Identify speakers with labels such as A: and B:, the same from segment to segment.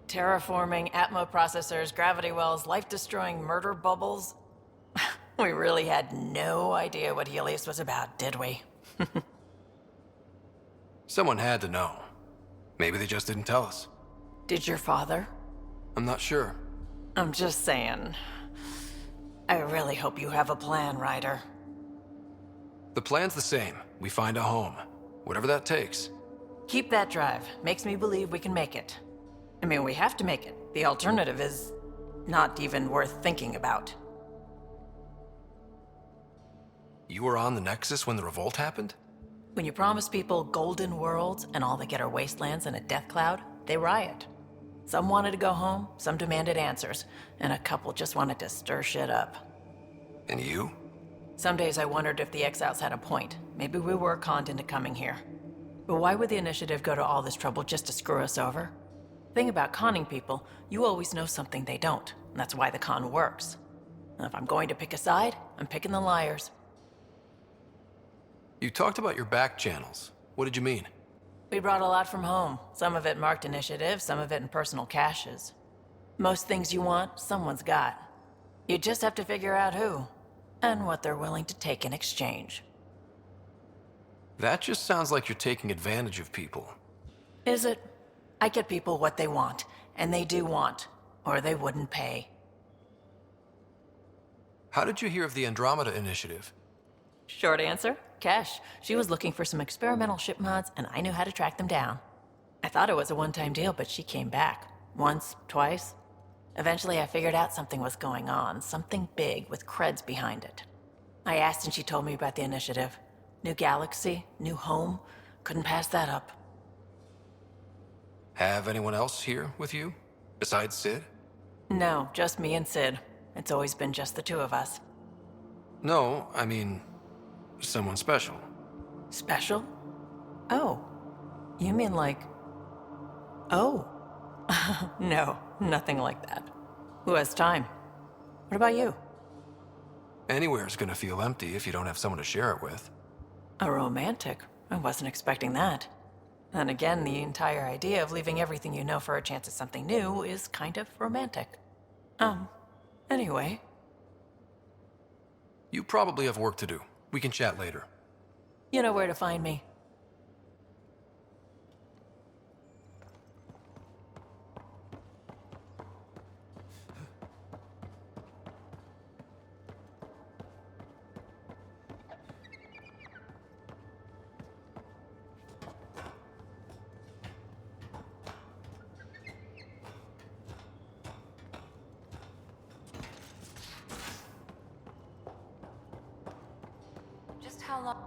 A: Terraforming, Atmo processors, gravity wells, life-destroying murder bubbles. We really had no idea what Helios was about, did we?
B: Someone had to know. Maybe they just didn't tell us.
A: Did your father?
B: I'm not sure.
A: I'm just saying. I really hope you have a plan, Ryder.
B: The plan's the same. We find a home. Whatever that takes.
A: Keep that drive. Makes me believe we can make it. I mean, we have to make it. The alternative is not even worth thinking about.
B: You were on the Nexus when the revolt happened?
A: When you promise people golden worlds and all they get are wastelands and a death cloud, they riot. Some wanted to go home, some demanded answers, and a couple just wanted to stir shit up.
B: And you?
A: Some days I wondered if the exiles had a point. Maybe we were conned into coming here. But why would the Initiative go to all this trouble just to screw us over? Thing about conning people, you always know something they don't, and that's why the con works. And if I'm going to pick a side, I'm picking the liars.
B: You talked about your back channels. What did you mean?
A: We brought a lot from home. Some of it marked initiative, some of it in personal caches. Most things you want, someone's got. You just have to figure out who, and what they're willing to take in exchange.
B: That just sounds like you're taking advantage of people.
A: Is it? I get people what they want, and they do want, or they wouldn't pay.
B: How did you hear of the Andromeda Initiative?
A: Short answer, Kesh. She was looking for some experimental ship mods, and I knew how to track them down. I thought it was a one-time deal, but she came back. Once, twice. Eventually I figured out something was going on, something big with creds behind it. I asked and she told me about the initiative. New galaxy, new home. Couldn't pass that up.
B: Have anyone else here with you? Besides Sid?
A: No, just me and Sid. It's always been just the two of us.
B: No, I mean, someone special.
A: Special? Oh. You mean like... Oh. No, nothing like that. Who has time? What about you?
B: Anywhere's gonna feel empty if you don't have someone to share it with.
A: A romantic? I wasn't expecting that. And again, the entire idea of leaving everything you know for a chance at something new is kind of romantic. Anyway.
B: You probably have work to do. We can chat later.
A: You know where to find me. Just how long?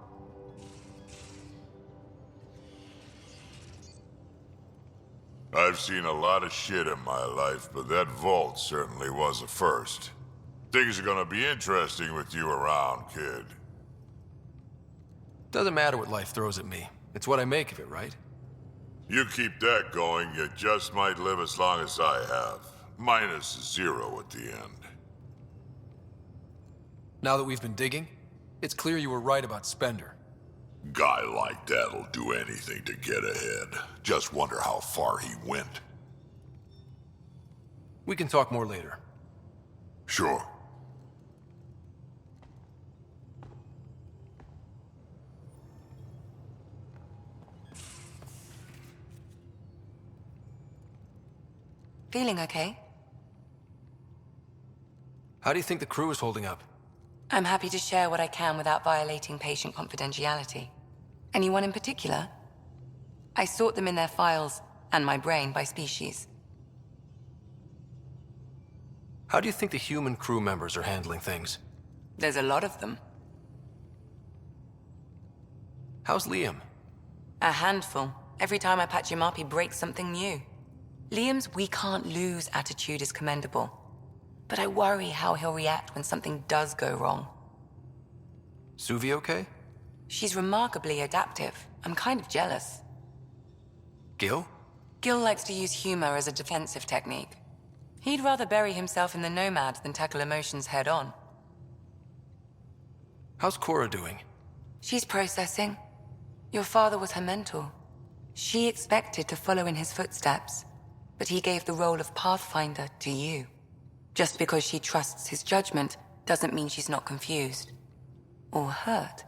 C: I've seen a lot of shit in my life, but that vault certainly was a first. Things are gonna be interesting with you around, kid.
B: Doesn't matter what life throws at me. It's what I make of it, right?
C: You keep that going, you just might live as long as I have. Minus 0 at the end.
B: Now that we've been digging, it's clear you were right about Spender.
C: Guy like that'll do anything to get ahead. Just wonder how far he went.
B: We can talk more later.
C: Sure.
D: Feeling okay?
B: How do you think the crew is holding up?
D: I'm happy to share what I can without violating patient confidentiality. Anyone in particular? I sort them in their files, and my brain by species.
B: How do you think the human crew members are handling things?
D: There's a lot of them.
B: How's Liam?
D: A handful. Every time I patch him up, he breaks something new. Liam's "we can't lose" attitude is commendable. But I worry how he'll react when something does go wrong.
B: Suvi okay?
D: She's remarkably adaptive. I'm kind of jealous.
B: Gil?
D: Gil likes to use humor as a defensive technique. He'd rather bury himself in the Nomad than tackle emotions head-on.
B: How's Cora doing?
D: She's processing. Your father was her mentor. She expected to follow in his footsteps, but he gave the role of Pathfinder to you. Just because she trusts his judgment doesn't mean she's not confused. Or hurt.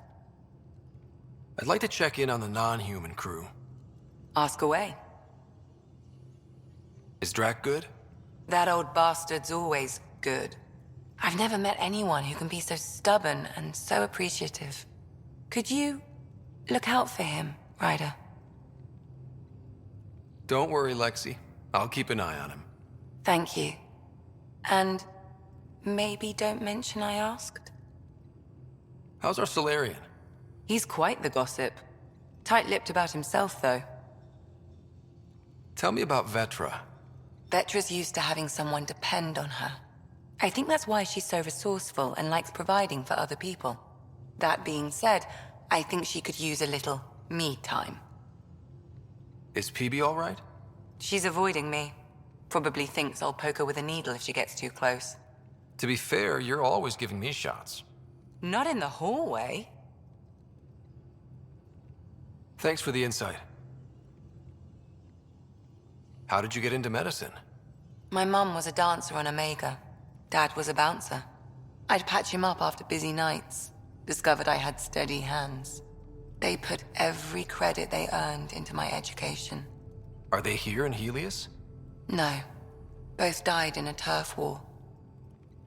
B: I'd like to check in on the non-human crew.
D: Ask away.
B: Is Drac good?
D: That old bastard's always good. I've never met anyone who can be so stubborn and so appreciative. Could you look out for him, Ryder?
B: Don't worry, Lexi. I'll keep an eye on him.
D: Thank you. And maybe don't mention I asked?
B: How's our Solarian?
D: He's quite the gossip. Tight-lipped about himself, though.
B: Tell me about Vetra.
D: Vetra's used to having someone depend on her. I think that's why she's so resourceful and likes providing for other people. That being said, I think she could use a little me time.
B: Is PB all right?
D: She's avoiding me. Probably thinks I'll poke her with a needle if she gets too close.
B: To be fair, you're always giving me shots.
D: Not in the hallway.
B: Thanks for the insight. How did you get into medicine?
D: My mum was a dancer on Omega. Dad was a bouncer. I'd patch him up after busy nights. Discovered I had steady hands. They put every credit they earned into my education.
B: Are they here in Helios?
D: No. Both died in a turf war.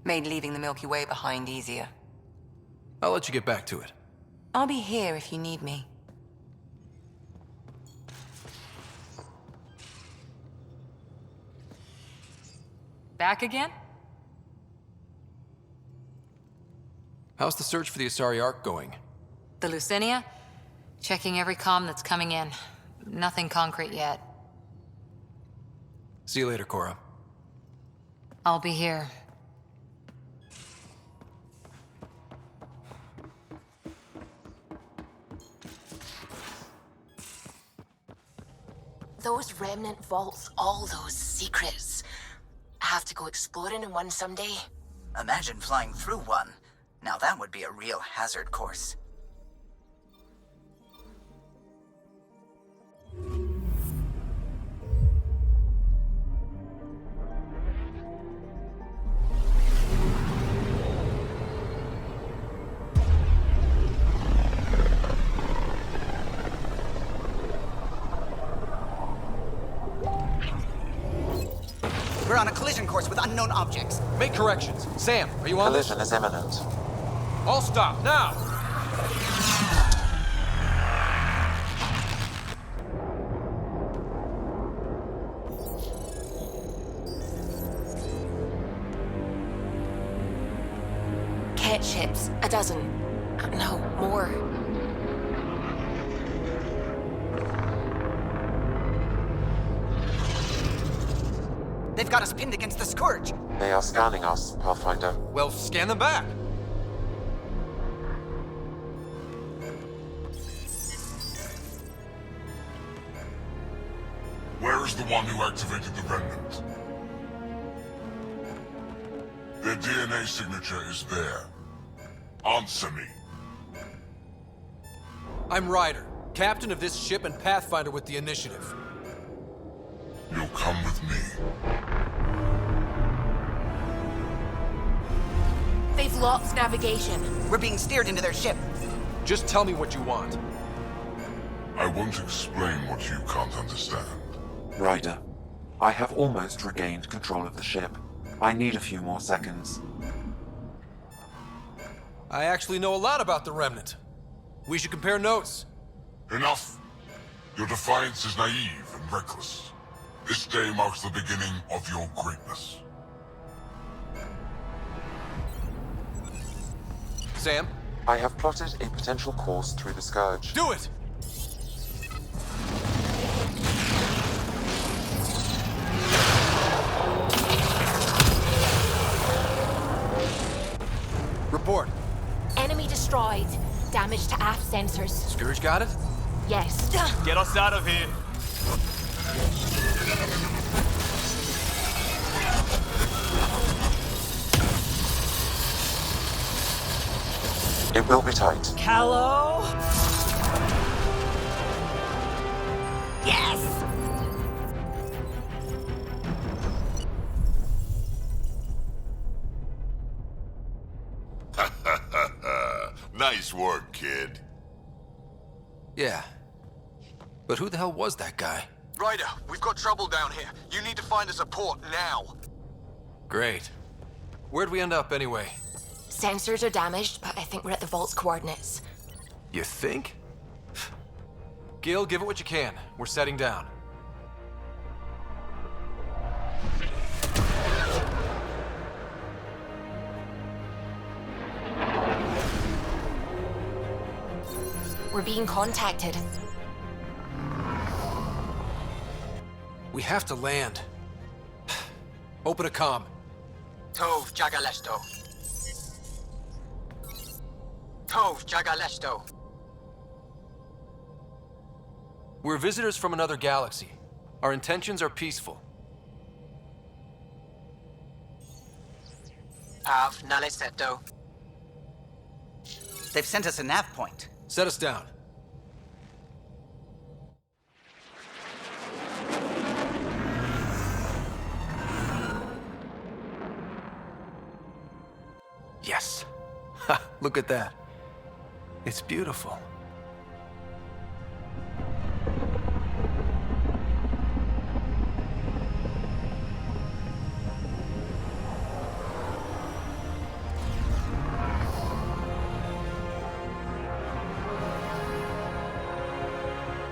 D: Made leaving the Milky Way behind easier.
B: I'll let you get back to it.
D: I'll be here if you need me. Back again?
B: How's the search for the Asari Ark going?
E: The Lucinia? Checking every comm that's coming in. Nothing concrete yet.
B: See you later, Cora.
E: I'll be here.
F: Those remnant vaults, all those secrets. Have to go exploring in one someday.
G: Imagine flying through one. Now that would be a real hazard course. We're on a collision course with unknown objects.
B: Make corrections. Sam, are you on this?
H: Collision is imminent.
B: All stop, now!
F: Cat ships, a dozen. No, more.
G: They've got us pinned against the Scourge.
H: They are scanning us, Pathfinder.
B: Well, scan them back.
C: Where is the one who activated the remnant? Their DNA signature is there. Answer me.
B: I'm Ryder, captain of this ship and Pathfinder with the Initiative.
C: You'll come with me.
F: They've lost navigation.
G: We're being steered into their ship.
B: Just tell me what you want.
C: I won't explain what you can't understand.
H: Ryder, I have almost regained control of the ship. I need a few more seconds.
B: I actually know a lot about the Remnant. We should compare notes.
C: Enough! Your defiance is naive and reckless. This day marks the beginning of your greatness.
B: Sam?
H: I have plotted a potential course through the Scourge.
B: Do it! Report.
F: Enemy destroyed. Damage to aft sensors.
B: Scourge got it?
F: Yes.
I: Get us out of here.
H: It will be tight.
A: Hello? Yes!
C: Nice work, kid.
B: Yeah. But who the hell was that guy?
J: Ryder, we've got trouble down here. You need to find us a port now.
B: Great. Where'd we end up anyway?
F: Sensors are damaged, but I think we're at the vault's coordinates.
B: You think? Gil, give it what you can. We're setting down.
F: We're being contacted.
B: We have to land. Open a comm.
G: Tov Jagalesto. Tov Jagalesto.
B: We're visitors from another galaxy. Our intentions are peaceful.
G: Av Naleseto. They've sent us a nav point.
B: Set us down. Yes. Ha, look at that. It's beautiful.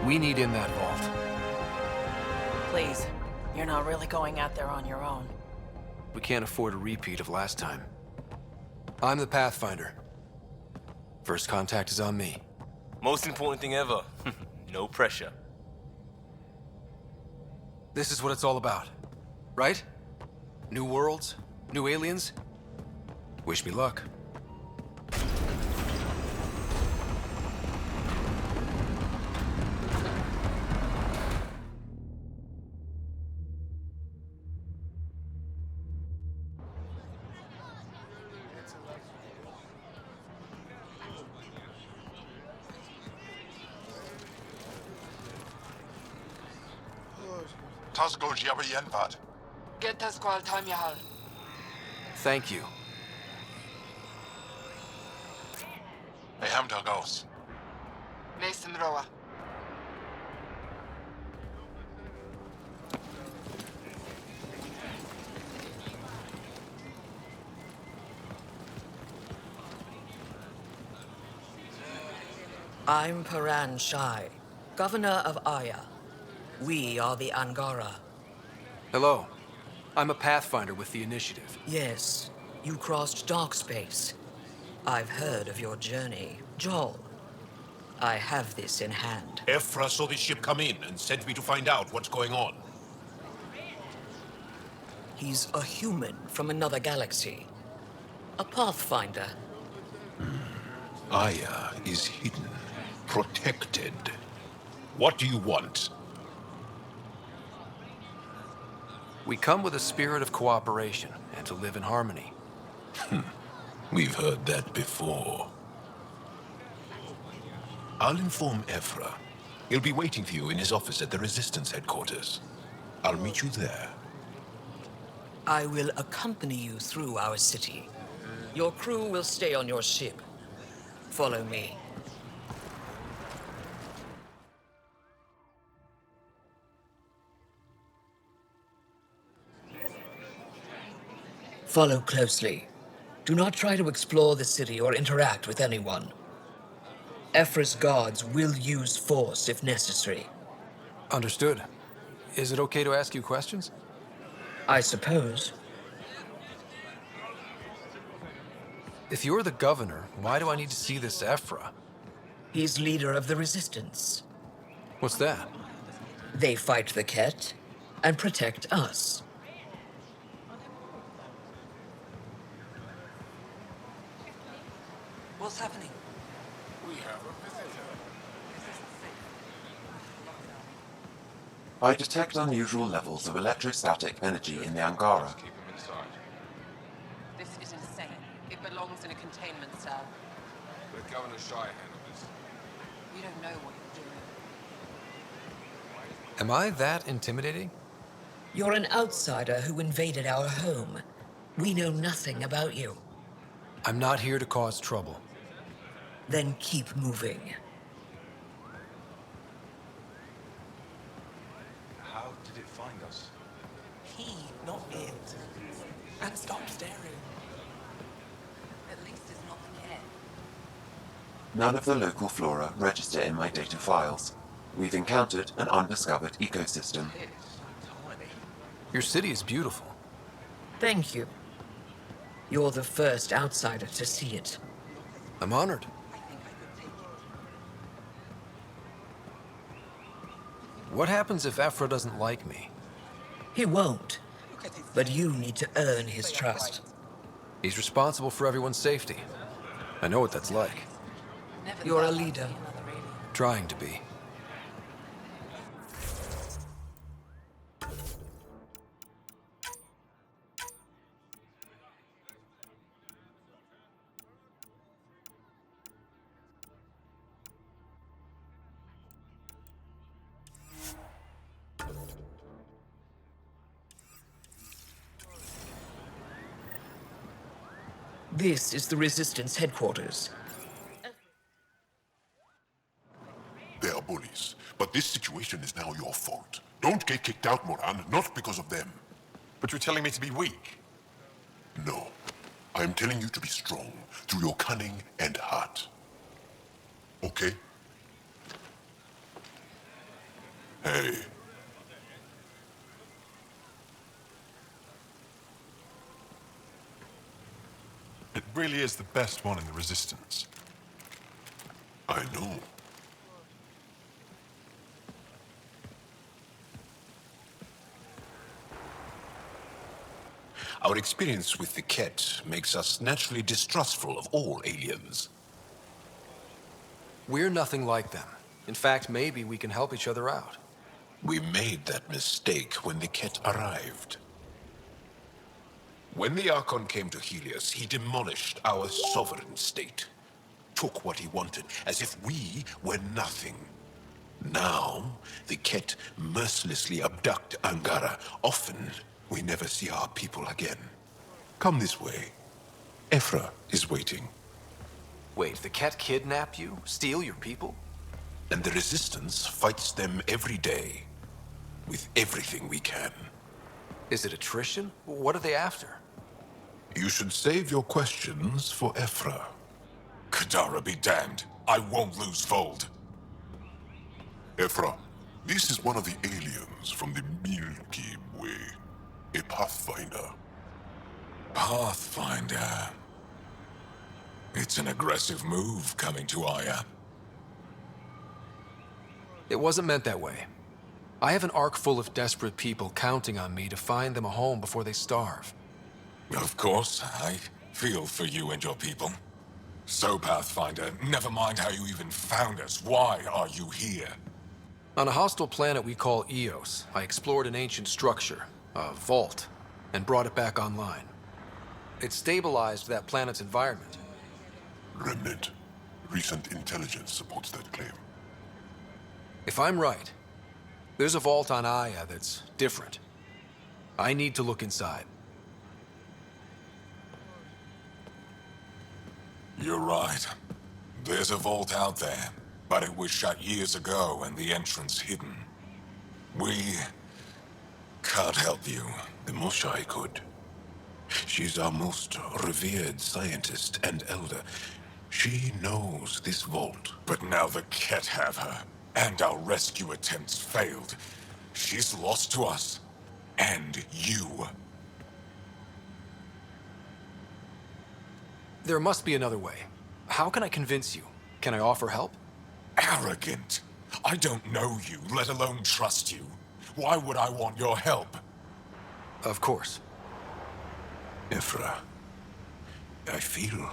B: We need in that vault.
A: Please, you're not really going out there on your own.
B: We can't afford a repeat of last time. I'm the Pathfinder. First contact is on me.
I: Most important thing ever. No pressure.
B: This is what it's all about, right? New worlds, new aliens. Wish me luck.
J: Tasgo Jiabayenvat.
D: Get us qual time yahal.
B: Thank you.
J: Ehamda goes.
D: Mason Roa.
K: I'm pra09, governor of Aya. We are the Angara.
B: Hello. I'm a Pathfinder with the Initiative.
K: Yes, you crossed dark space. I've heard of your journey, Joel. I have this in hand.
L: Ephra saw this ship come in and sent me to find out what's going on.
K: He's a human from another galaxy. A Pathfinder.
L: Aya is hidden, protected. What do you want?
B: We come with a spirit of cooperation and to live in harmony.
L: We've heard that before. I'll inform Ephra. He'll be waiting for you in his office at the Resistance headquarters. I'll meet you there.
K: I will accompany you through our city. Your crew will stay on your ship. Follow me. Follow closely. Do not try to explore the city or interact with anyone. Ephra's guards will use force if necessary.
B: Understood. Is it okay to ask you questions?
K: I suppose.
B: If you're the governor, why do I need to see this Ephra?
K: He's leader of the Resistance.
B: What's that?
K: They fight the Ket and protect us.
D: What's happening?
J: We have a visitor.
H: I detect unusual levels of electrostatic energy in the Angara.
M: This is insane. It belongs in a containment cell.
J: Let Governor Shai handle this.
M: You don't know what you're doing.
B: Am I that intimidating?
K: You're an outsider who invaded our home. We know nothing about you.
B: I'm not here to cause trouble.
K: Then keep moving.
J: How did it find us?
M: He, not it. And stop staring.
D: At least it's not the Ket.
H: None of the local flora register in my data files. We've encountered an undiscovered ecosystem.
B: Your city is beautiful.
K: Thank you. You're the first outsider to see it.
B: I'm honored. What happens if Ephra doesn't like me?
K: He won't. But you need to earn his trust.
B: He's responsible for everyone's safety. I know what that's like.
K: You're a leader.
B: Trying to be.
K: This is the Resistance headquarters.
L: They are bullies, but this situation is now your fault. Don't get kicked out, Moran, not because of them.
J: But you're telling me to be weak?
L: No. I am telling you to be strong, through your cunning and heart. Okay? Hey.
J: It really is the best one in the Resistance.
L: I know. Our experience with the Ket makes us naturally distrustful of all aliens.
B: We're nothing like them. In fact, maybe we can help each other out.
L: We made that mistake when the Ket arrived. When the Archon came to Helios, he demolished our sovereign state. Took what he wanted, as if we were nothing. Now, the Ket mercilessly abduct Angara. Often, we never see our people again. Come this way. Ephra is waiting.
B: Wait, the Ket kidnap you? Steal your people?
L: And the Resistance fights them every day. With everything we can.
B: Is it attrition? What are they after?
L: You should save your questions for Ephra.
J: Kadara be damned. I won't lose Fold.
L: Ephra, this is one of the aliens from the Milky Way. A Pathfinder.
J: Pathfinder. It's an aggressive move coming to Aya.
B: It wasn't meant that way. I have an ark full of desperate people counting on me to find them a home before they starve.
J: Of course, I feel for you and your people. So, Pathfinder, never mind how you even found us. Why are you here?
B: On a hostile planet we call Eos, I explored an ancient structure, a vault, and brought it back online. It stabilized that planet's environment.
L: Remnant. Recent intelligence supports that claim.
B: If I'm right, there's a vault on Aya that's different. I need to look inside.
J: You're right. There's a vault out there, but it was shut years ago and the entrance hidden. We can't help you.
L: The Moshai could. She's our most revered scientist and elder. She knows this vault.
J: But now the Ket have her, and our rescue attempts failed. She's lost to us, and you.
B: There must be another way. How can I convince you? Can I offer help?
J: Arrogant. I don't know you, let alone trust you. Why would I want your help?
B: Of course.
L: Ephra, I feel...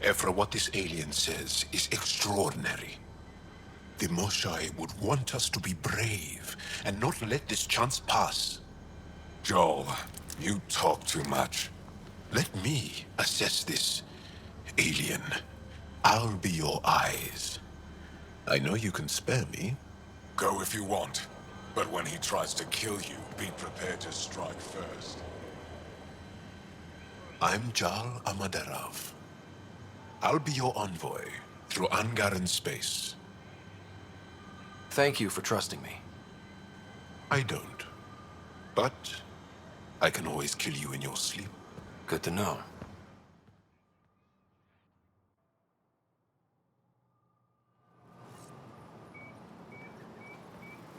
L: Ephra, what this alien says is extraordinary. The Moshae would want us to be brave and not let this chance pass.
J: Joel, you talk too much.
L: Let me assess this, alien. I'll be your eyes. I know you can spare me.
J: Go if you want, but when he tries to kill you, be prepared to strike first.
L: I'm Jal Amaderov. I'll be your envoy through Angaran space.
B: Thank you for trusting me.
L: I don't. But I can always kill you in your sleep.
B: Good to know.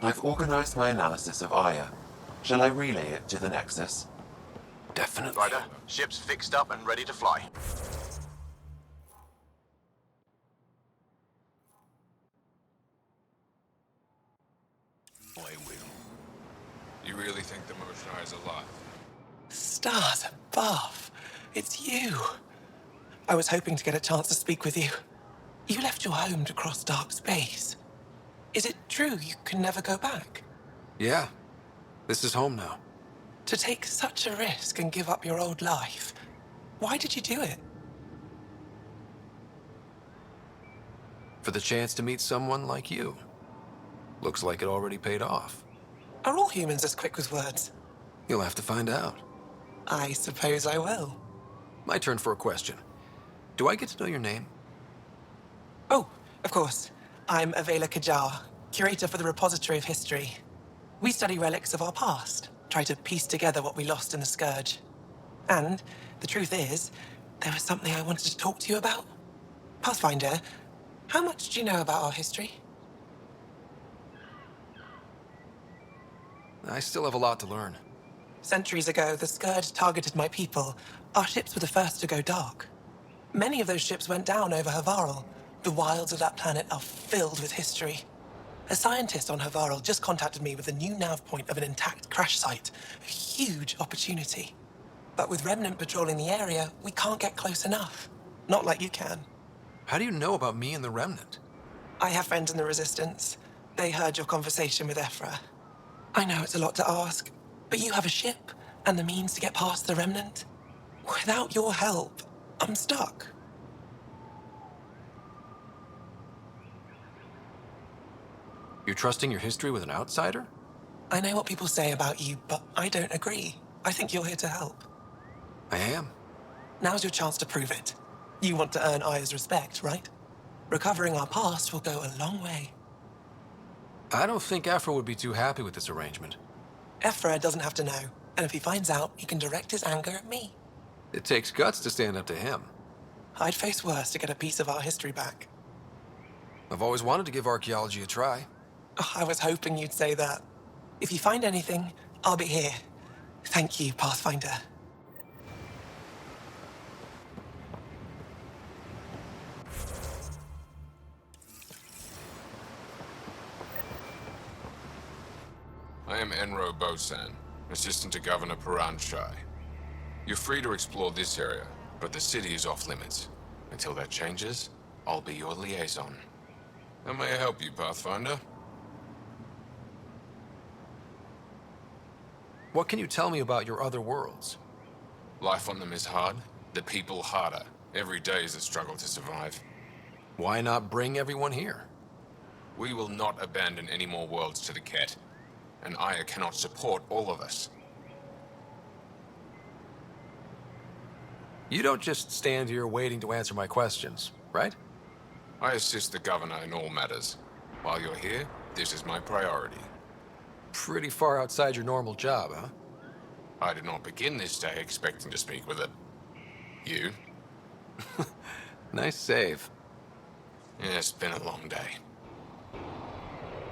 H: I've organized my analysis of Aya. Shall I relay it to the Nexus?
B: Definitely.
N: Ryder, ship's fixed up and ready to fly.
L: I will.
O: You really think the Moshae is alive?
M: Stars above. It's you. I was hoping to get a chance to speak with you. You left your home to cross dark space. Is it true you can never go back?
B: Yeah. This is home now.
M: To take such a risk and give up your old life, why did you do it?
B: For the chance to meet someone like you. Looks like it already paid off.
M: Are all humans as quick with words?
B: You'll have to find out.
M: I suppose I will.
B: My turn for a question. Do I get to know your name?
M: Oh, of course. I'm Avela Kajar, curator for the Repository of History. We study relics of our past, try to piece together what we lost in the Scourge. And the truth is, there was something I wanted to talk to you about. Pathfinder, how much do you know about our history?
B: I still have a lot to learn.
M: Centuries ago, the Scourge targeted my people. Our ships were the first to go dark. Many of those ships went down over Havarl. The wilds of that planet are filled with history. A scientist on Havarl just contacted me with a new nav point of an intact crash site. A huge opportunity. But with Remnant patrolling the area, we can't get close enough. Not like you can.
B: How do you know about me and the Remnant?
M: I have friends in the Resistance. They heard your conversation with Ephra. I know it's a lot to ask, but you have a ship and the means to get past the Remnant. Without your help, I'm stuck.
B: You're trusting your history with an outsider?
M: I know what people say about you, but I don't agree. I think you're here to help.
B: I am.
M: Now's your chance to prove it. You want to earn Aya's respect, right? Recovering our past will go a long way.
B: I don't think Ephra would be too happy with this arrangement.
M: Ephra doesn't have to know, and if he finds out, he can direct his anger at me.
B: It takes guts to stand up to him.
M: I'd face worse to get a piece of our history back.
B: I've always wanted to give archaeology a try.
M: Oh, I was hoping you'd say that. If you find anything, I'll be here. Thank you, Pathfinder.
O: I am Enro Bosan, assistant to Governor pra09. You're free to explore this area, but the city is off limits. Until that changes, I'll be your liaison. How may I help you, Pathfinder?
B: What can you tell me about your other worlds?
O: Life on them is hard, the people harder. Every day is a struggle to survive.
B: Why not bring everyone here?
O: We will not abandon any more worlds to the Ket, and Aya cannot support all of us.
B: You don't just stand here waiting to answer my questions, right?
O: I assist the governor in all matters. While you're here, this is my priority.
B: Pretty far outside your normal job, huh?
O: I did not begin this day expecting to speak with it. You?
B: Nice save.
O: Yeah, it's been a long day.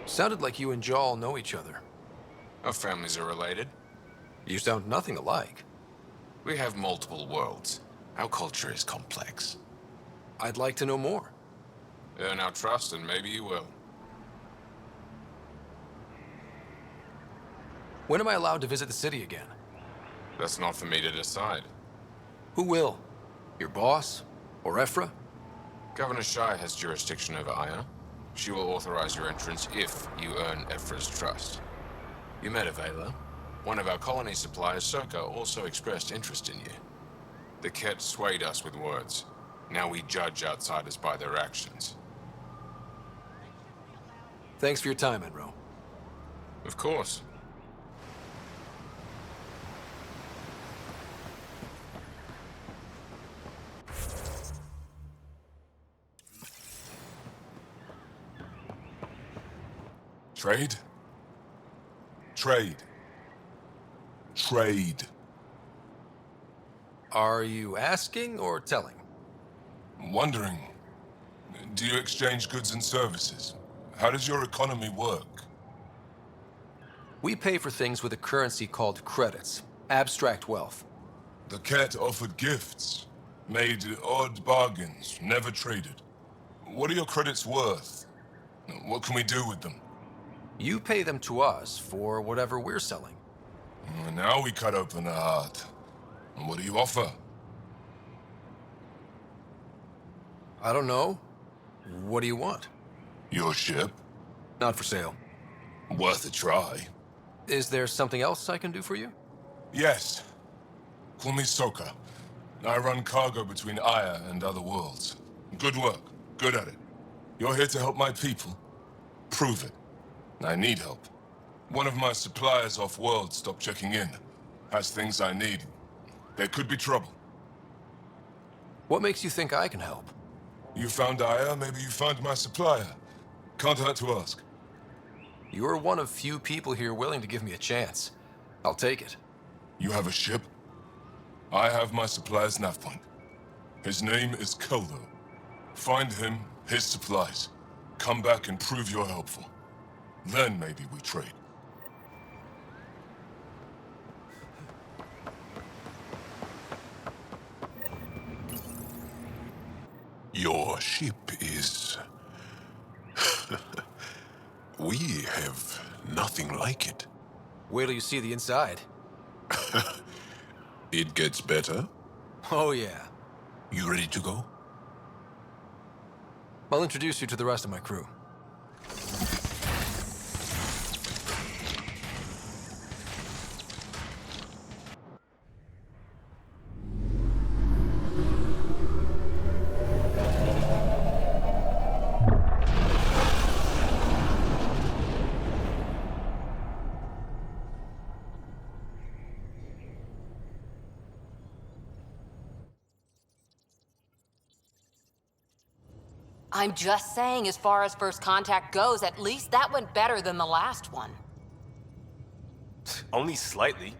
B: Sounded like you and Jal know each other.
O: Our families are related.
B: You sound nothing alike.
O: We have multiple worlds. Our culture is complex.
B: I'd like to know more.
O: Earn our trust and maybe you will.
B: When am I allowed to visit the city again?
O: That's not for me to decide.
B: Who will? Your boss? Or Ephra?
O: Governor Shai has jurisdiction over Aya. She will authorize your entrance if you earn Ephra's trust. You met Avela. One of our colony suppliers, Soka, also expressed interest in you. The Ket swayed us with words. Now we judge outsiders by their actions.
B: Thanks for your time, Enro.
O: Of course.
J: Trade? Trade. Trade.
B: Are you asking or telling?
J: Wondering, do you exchange goods and services? How does your economy work?
B: We pay for things with a currency called credits. Abstract wealth.
J: The Cat offered gifts, made odd bargains, never traded. What are your credits worth? What can we do with them?
B: You pay them to us for whatever we're selling.
J: Now we cut open the heart. What do you offer?
B: I don't know. What do you want?
J: Your ship?
B: Not for sale.
J: Worth a try.
B: Is there something else I can do for you?
J: Yes. Call me Soka. I run cargo between Aya and other worlds. Good work. Good at it. You're here to help my people. Prove it. I need help. One of my suppliers off-world stopped checking in. Has things I need. There could be trouble.
B: What makes you think I can help?
J: You found Aya, maybe you found my supplier. Can't hurt to ask.
B: You're one of few people here willing to give me a chance. I'll take it.
J: You have a ship? I have my supplier's nav point. His name is Keldo. Find him, his supplies. Come back and prove you're helpful. Then maybe we trade.
L: Your ship is... We have nothing like it.
B: Wait till you see the inside.
L: It gets better?
B: Oh, yeah.
L: You ready to go?
B: I'll introduce you to the rest of my crew.
E: I'm just saying, as far as first contact goes, at least that went better than the last one.
I: Only slightly.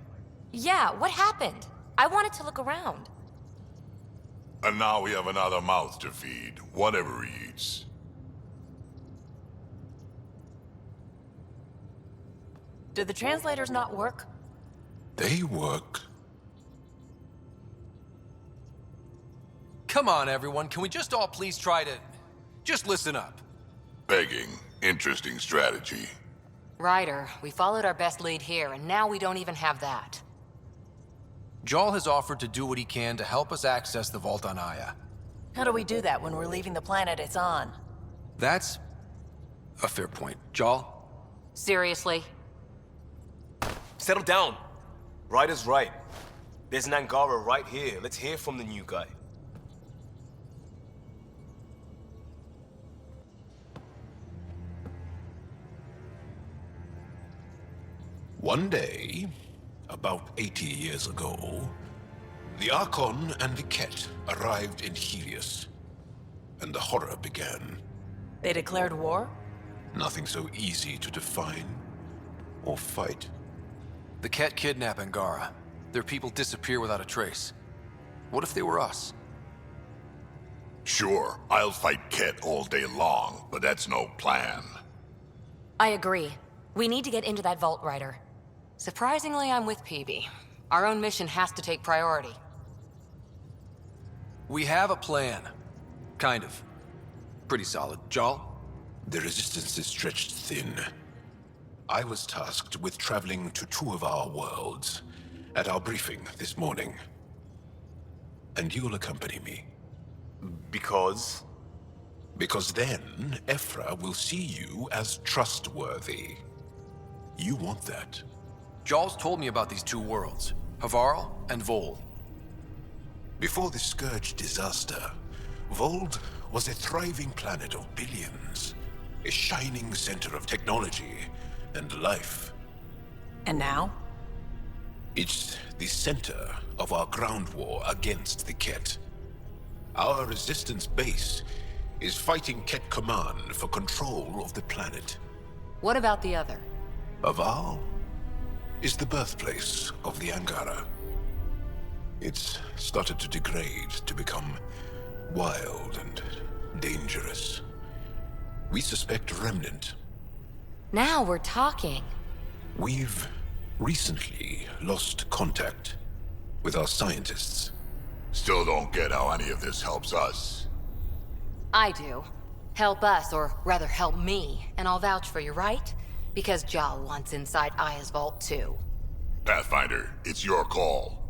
E: Yeah, what happened? I wanted to look around.
C: And now we have another mouth to feed, whatever he eats.
A: Did the translators not work?
L: They work.
B: Come on, everyone. Can we just all please try to... just listen up?
C: Begging. Interesting strategy.
E: Ryder, we followed our best lead here, and now we don't even have that.
B: Jarl has offered to do what he can to help us access the vault on Aya.
A: How do we do that when we're leaving the planet it's on?
B: That's a fair point. Jarl?
E: Seriously?
I: Settle down. Ryder's right. There's an Angara right here. Let's hear from the new guy.
L: One day, about 80 years ago, the Archon and the Ket arrived in Helios, and the horror began.
A: They declared war?
L: Nothing so easy to define or fight.
B: The Ket kidnap Angara. Their people disappear without a trace. What if they were us?
C: Sure, I'll fight Ket all day long, but that's no plan.
E: I agree. We need to get into that vault, Ryder. Surprisingly, I'm with PB. Our own mission has to take priority.
B: We have a plan. Kind of. Pretty solid. Jal?
L: The resistance is stretched thin. I was tasked with traveling to two of our worlds at our briefing this morning. And you'll accompany me.
I: Because?
L: Because then, Ephra will see you as trustworthy. You want that.
B: Jal's told me about these two worlds, Havarl and Vold.
L: Before the Scourge disaster, Vold was a thriving planet of billions. A shining center of technology and life.
A: And now?
L: It's the center of our ground war against the Ket. Our resistance base is fighting Ket Command for control of the planet.
E: What about the other?
L: Aval is the birthplace of the Angara. It's started to degrade, to become wild and dangerous. We suspect Remnant.
E: Now we're talking.
L: We've recently lost contact with our scientists.
C: Still don't get how any of this helps us.
E: I do. Help us, or rather help me, and I'll vouch for you, right? Because Jal wants inside Aya's vault too.
C: Pathfinder, it's your call.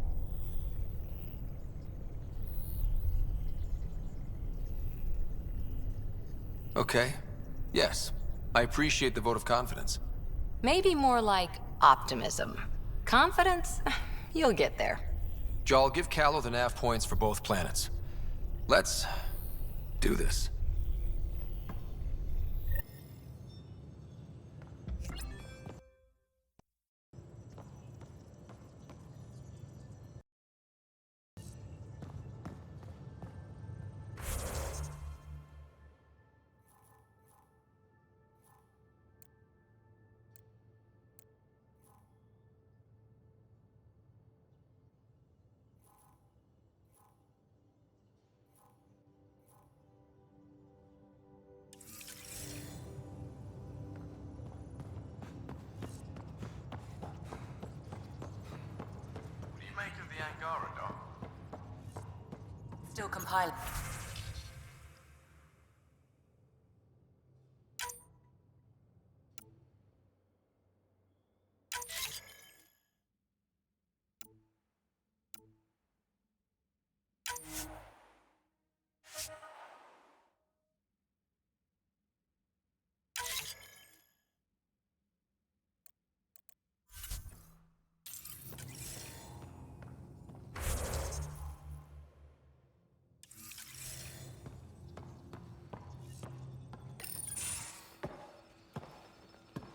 B: Okay. Yes. I appreciate the vote of confidence.
E: Maybe more like optimism. Confidence? You'll get there.
B: Jal, give Callow the nav points for both planets. Let's do this.
D: Still compiling.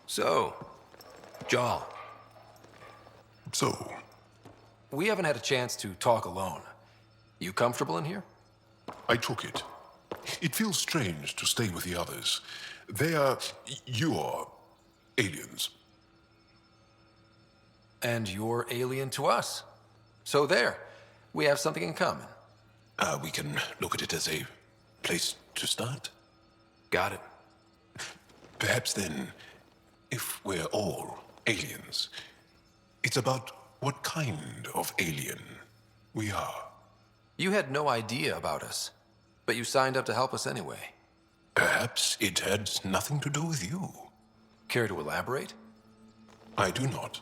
B: So, Jal.
L: So?
B: We haven't had a chance to talk alone. You comfortable in here?
L: I took it. It feels strange to stay with the others. They are... you are... aliens.
B: And you're alien to us. So there. We have something in common.
L: We can look at it as a place to start.
B: Got it.
L: Perhaps then, if we're all aliens, it's about what kind of alien we are.
B: You had no idea about us, but you signed up to help us anyway.
L: Perhaps it had nothing to do with you.
B: Care to elaborate?
L: I do not.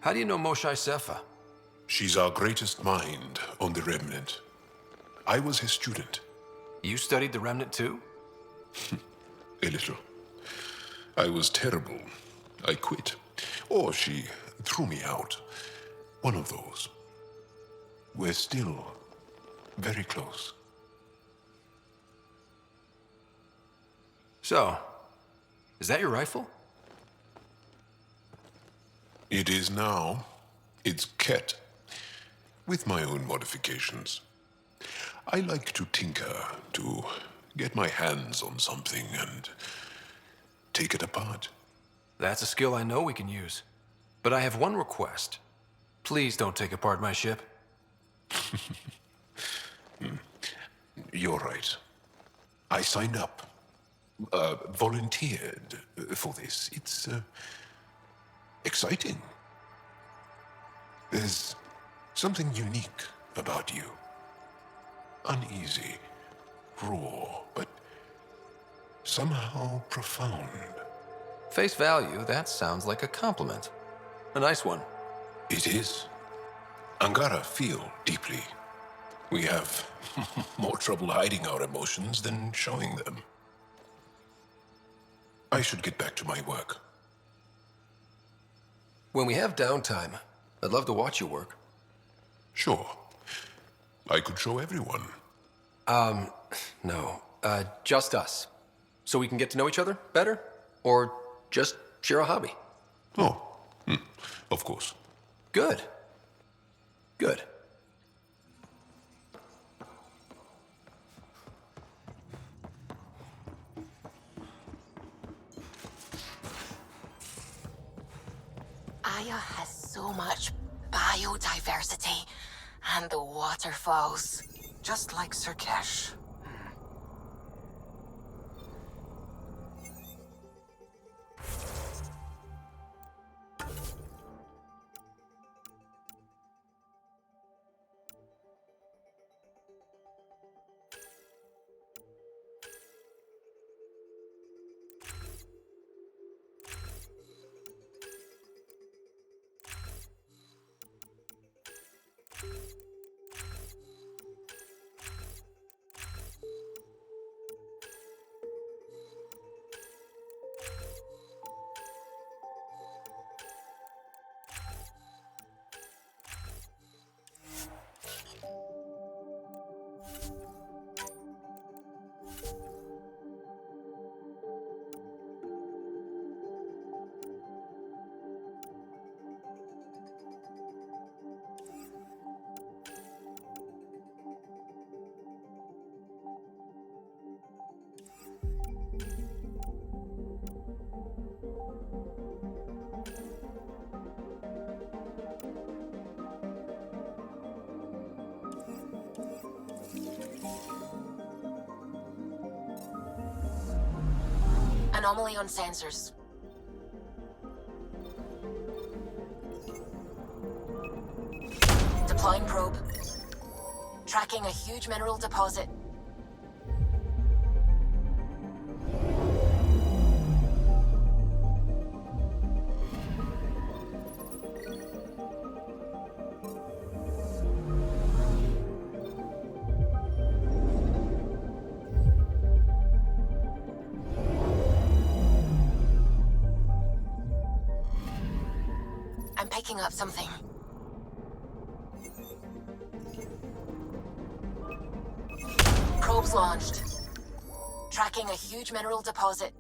B: How do you know Moshai Sefa?
L: She's our greatest mind on the Remnant. I was his student.
B: You studied the Remnant too?
L: A little. I was terrible. I quit. Or she threw me out. One of those. We're still very close.
B: So, is that your rifle?
L: It is now. It's Ket. With my own modifications. I like to tinker, to get my hands on something and take it apart.
B: That's a skill I know we can use. But I have one request. Please don't take apart my ship.
L: You're right. I signed up. Volunteered for this. It's exciting. There's something unique about you. Uneasy, raw, but somehow profound.
B: Face value, that sounds like a compliment. A nice one.
L: It is. Angara feel deeply. We have more trouble hiding our emotions than showing them. I should get back to my work.
B: When we have downtime, I'd love to watch you work.
L: Sure. I could show everyone.
B: No. Just us. So we can get to know each other better? Or just share a hobby?
L: Oh, of course.
B: Good. Good.
F: Aya has so much biodiversity and the waterfalls.
G: Just like Sirkesh.
F: Anomaly on sensors. Deploying probe. Tracking a huge mineral deposit. I'm picking up something. Probes launched. Tracking a huge mineral deposit.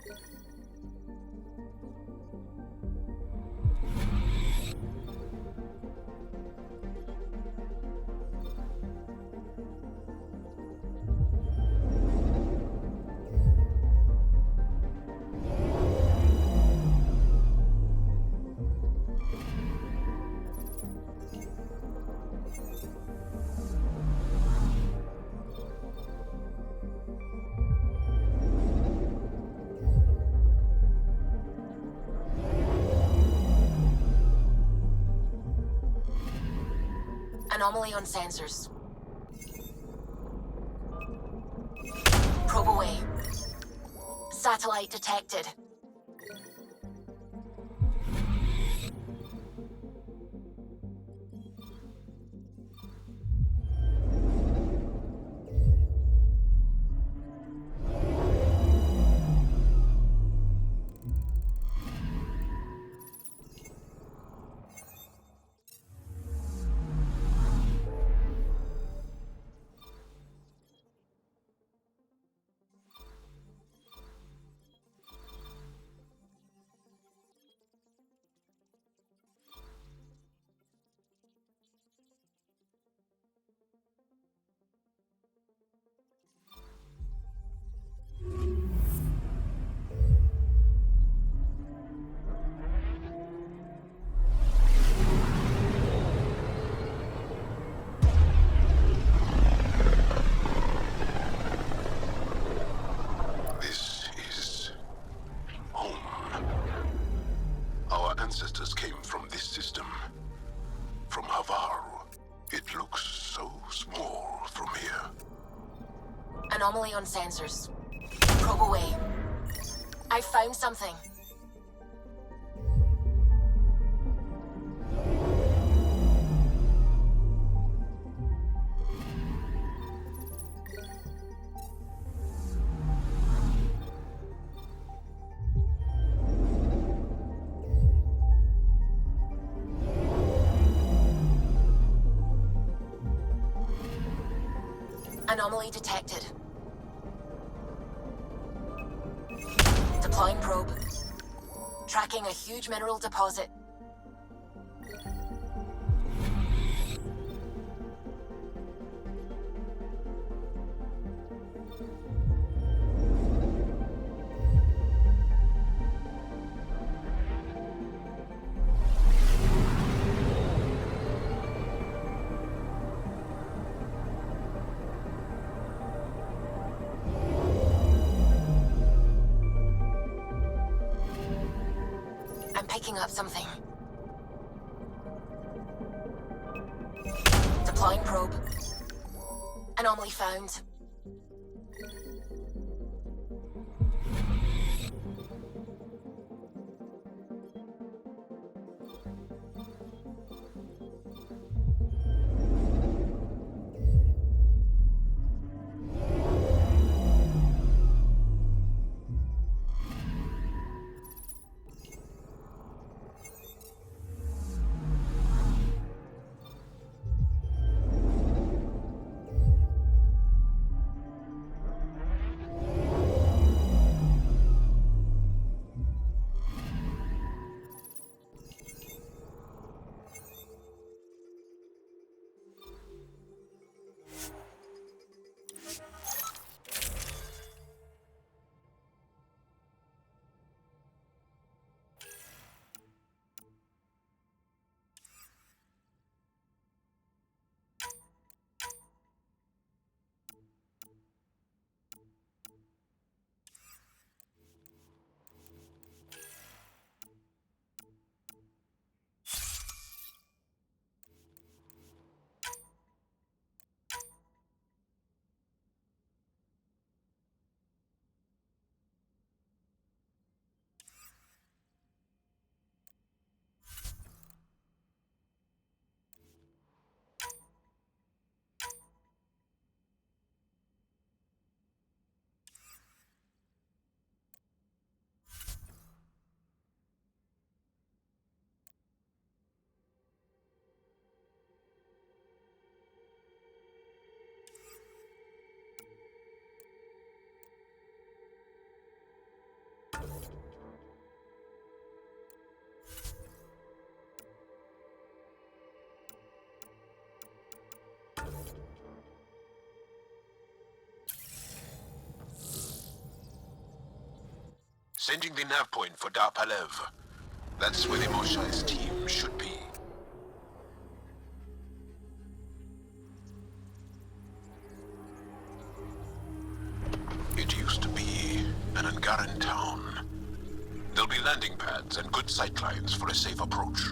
F: Anomaly on sensors. Probe away. Satellite detected. Anomaly on sensors. Probe away. I found something. Anomaly detected. Deploying probe. Tracking a huge mineral deposit. I'm picking up something. Deploying probe. Anomaly found.
L: Sending the nav point for Dar Palev. That's where the Moshai's team should be. It used to be an Angaran town. There'll be landing pads and good sightlines for a safe approach.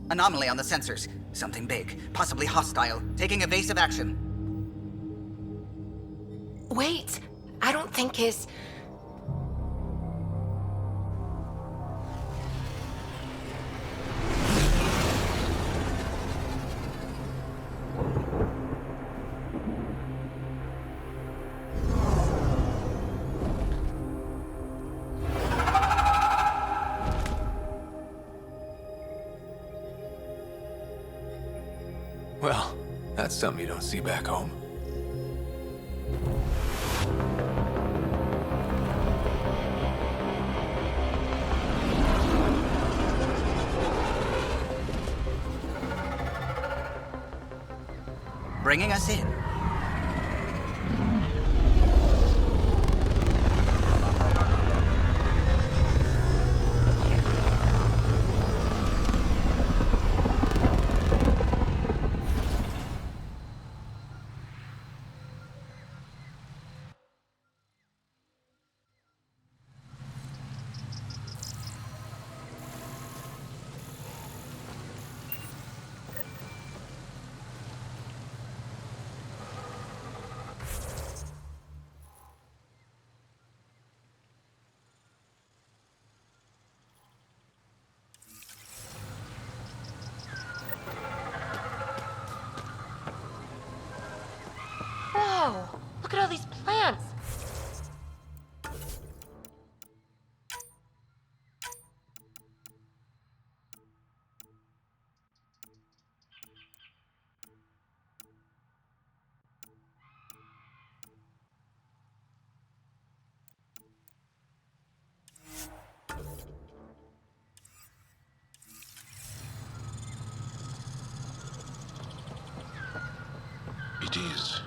G: Anomaly on the sensors. Something big, possibly hostile, taking evasive action.
F: Wait, I don't think his...
B: Well, that's something you don't see back home.
G: Bringing us in.
E: all these plants?
L: It is.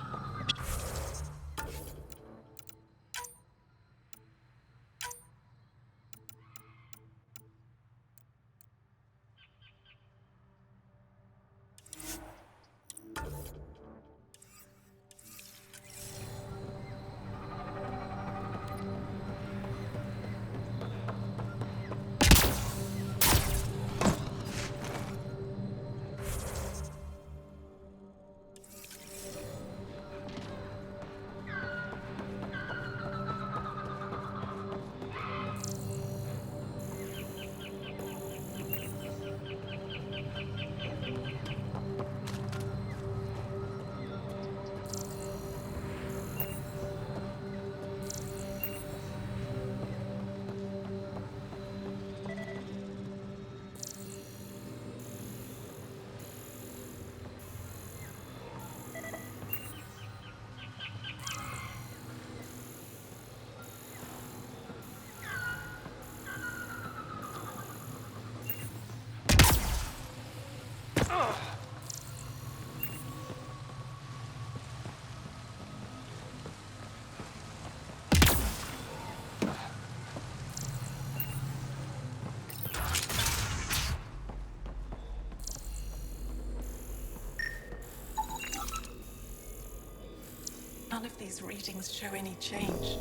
M: None of these readings show any change.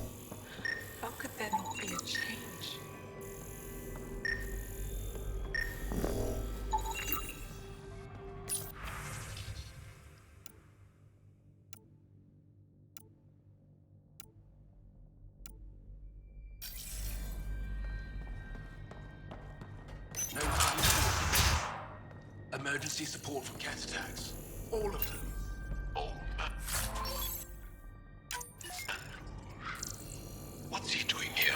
M: How could there not be a change?
L: No emergency support from cat attacks. All of them. All. What's he doing here?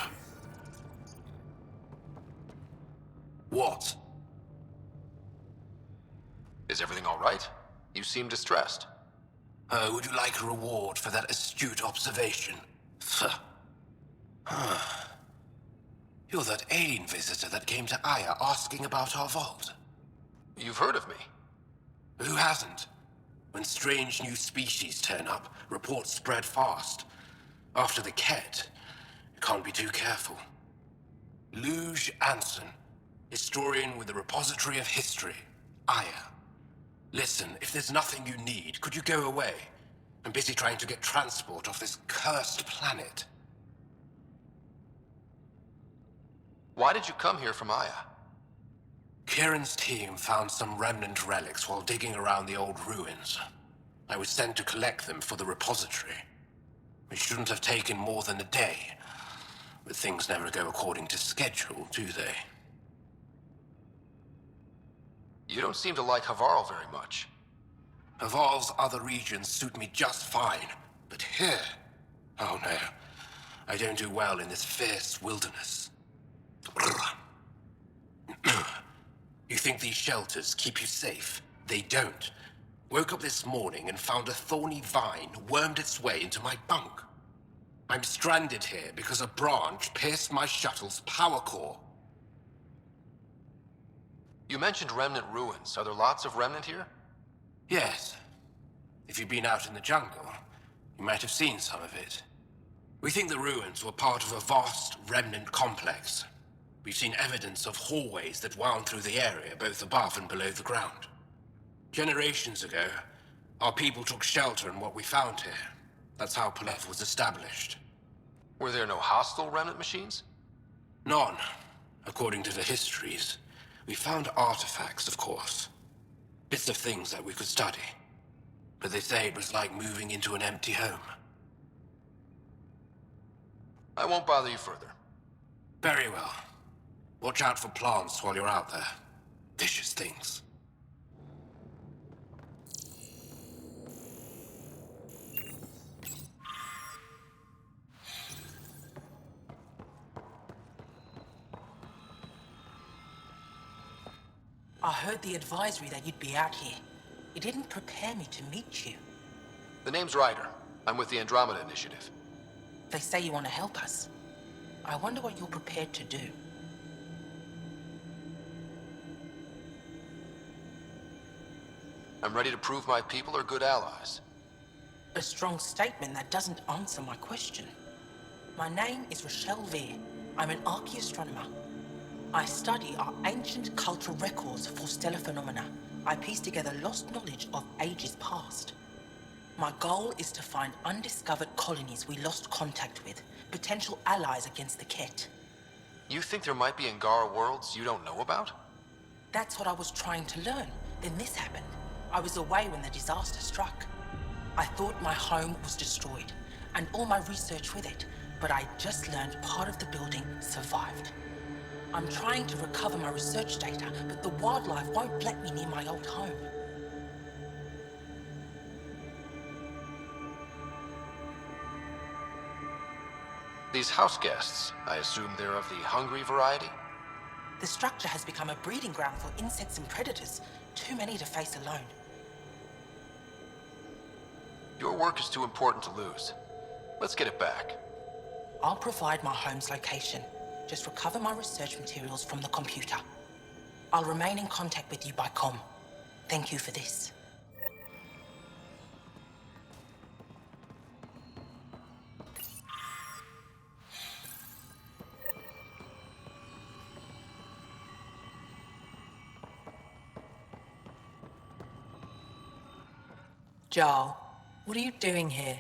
B: What? Is everything all right? You seem distressed.
L: Would you like a reward for that astute observation? You're that alien visitor that came to Aya asking about our vault.
B: You've heard of me.
L: Who hasn't? When strange new species turn up, reports spread fast. After the Ket, you can't be too careful. Luge Anson, historian with the Repository of History, Aya. Listen, if there's nothing you need, could you go away? I'm busy trying to get transport off this cursed planet.
B: Why did you come here from Aya?
L: Kieran's team found some remnant relics while digging around the old ruins. I was sent to collect them for the repository. It shouldn't have taken more than a day. But things never go according to schedule, do they?
B: You don't seem to like Havarl very much.
L: Havarl's other regions suit me just fine. But here... oh no. I don't do well in this fierce wilderness. You think these shelters keep you safe? They don't. Woke up this morning and found a thorny vine wormed its way into my bunk. I'm stranded here because a branch pierced my shuttle's power core.
B: You mentioned remnant ruins. Are there lots of remnant here?
L: Yes. If you've been out in the jungle, you might have seen some of it. We think the ruins were part of a vast remnant complex. We've seen evidence of hallways that wound through the area, both above and below the ground. Generations ago, our people took shelter in what we found here. That's how Palev was established.
B: Were there no hostile remnant machines?
L: None, according to the histories. We found artifacts, of course. Bits of things that we could study. But they say it was like moving into an empty home.
B: I won't bother you further.
L: Very well. Watch out for plants while you're out there. Vicious things.
F: I heard the advisory that you'd be out here. It didn't prepare me to meet you.
B: The name's Ryder. I'm with the Andromeda Initiative.
F: They say you want to help us. I wonder what you're prepared to do.
B: I'm ready to prove my people are good allies.
F: A strong statement that doesn't answer my question. My name is Rochelle Veer. I'm an archaeoastronomer. I study our ancient cultural records for stellar phenomena. I piece together lost knowledge of ages past. My goal is to find undiscovered colonies we lost contact with, potential allies against the Ket.
B: You think there might be Angara worlds you don't know about?
F: That's what I was trying to learn. Then this happened. I was away when the disaster struck. I thought my home was destroyed, and all my research with it, but I just learned part of the building survived. I'm trying to recover my research data, but the wildlife won't let me near my old home.
B: These house guests, I assume they're of the hungry variety?
F: The structure has become a breeding ground for insects and predators, too many to face alone.
B: Your work is too important to lose. Let's get it back.
F: I'll provide my home's location. Just recover my research materials from the computer. I'll remain in contact with you by comm. Thank you for this. Jarl, what are you doing here,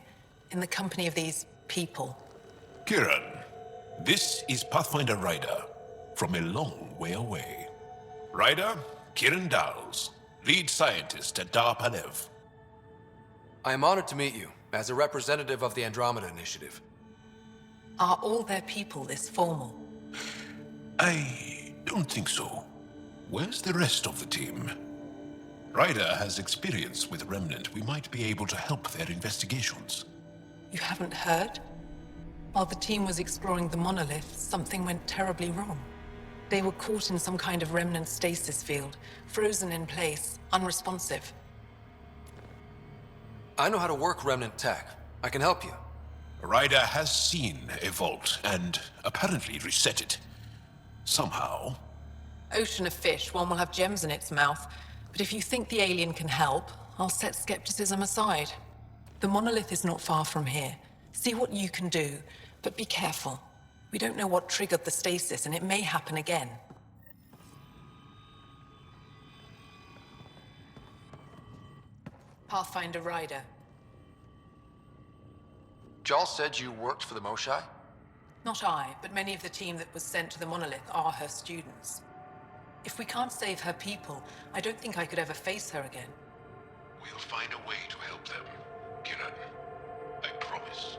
F: in the company of these people?
L: Kieran, this is Pathfinder Ryder, from a long way away. Ryder, Kieran Dowles, lead scientist at Dar Palev.
B: I am honored to meet you, as a representative of the Andromeda Initiative.
F: Are all their people this formal?
L: I don't think so. Where's the rest of the team? Ryder has experience with Remnant. We might be able to help their investigations.
F: You haven't heard? While the team was exploring the monolith, something went terribly wrong. They were caught in some kind of remnant stasis field, frozen in place, unresponsive.
B: I know how to work remnant tech. I can help you.
L: Ryder has seen a vault and apparently reset it. Somehow.
F: Ocean of fish, one will have gems in its mouth. But if you think the alien can help, I'll set skepticism aside. The monolith is not far from here. See what you can do, but be careful. We don't know what triggered the stasis, and it may happen again. Pathfinder Ryder.
B: Jal said you worked for the Moshai?
F: Not I, but many of the team that was sent to the monolith are her students. If we can't save her people, I don't think I could ever face her again.
L: We'll find a way to help them, Kieran. I promise.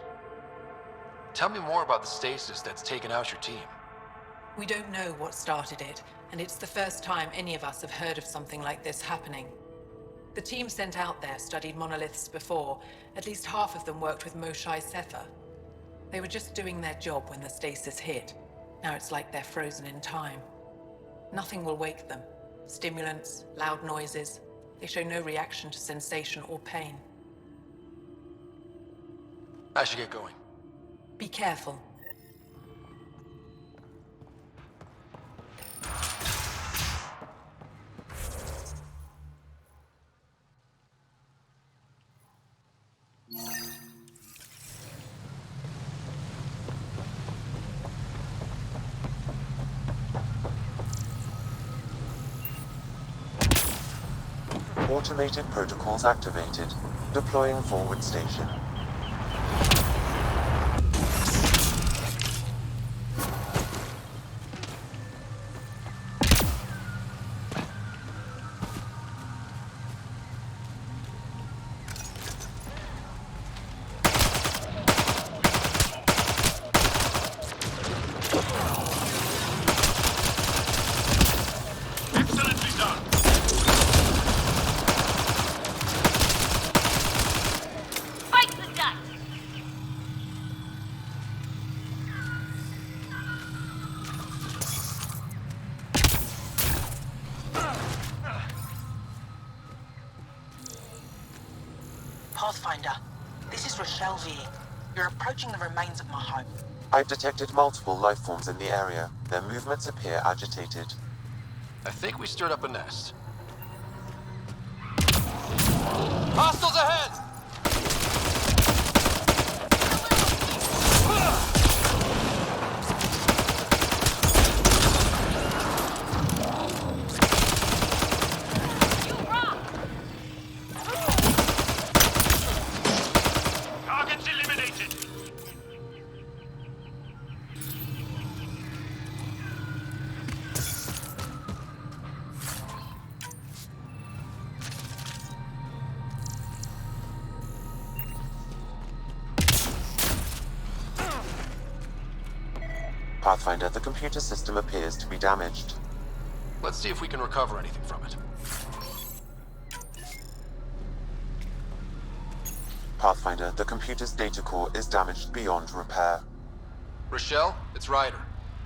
B: Tell me more about the stasis that's taken out your team.
F: We don't know what started it, and it's the first time any of us have heard of something like this happening. The team sent out there studied monoliths before. At least half of them worked with Moshai Sether. They were just doing their job when the stasis hit. Now it's like they're frozen in time. Nothing will wake them. Stimulants, loud noises. They show no reaction to sensation or pain.
B: I should get going.
F: Be careful.
H: Automated protocols activated. Deploying forward station.
P: Fight the
G: Rochelle V. You're approaching the remains of my home.
H: I've detected multiple life forms in the area. Their movements appear agitated.
B: I think we stirred up a nest. Hostiles ahead!
P: Targets eliminated.
H: Pathfinder, the computer system appears to be damaged.
B: Let's see if we can recover anything from it.
H: Pathfinder, the computer's data core is damaged beyond repair.
B: Rochelle, it's Ryder.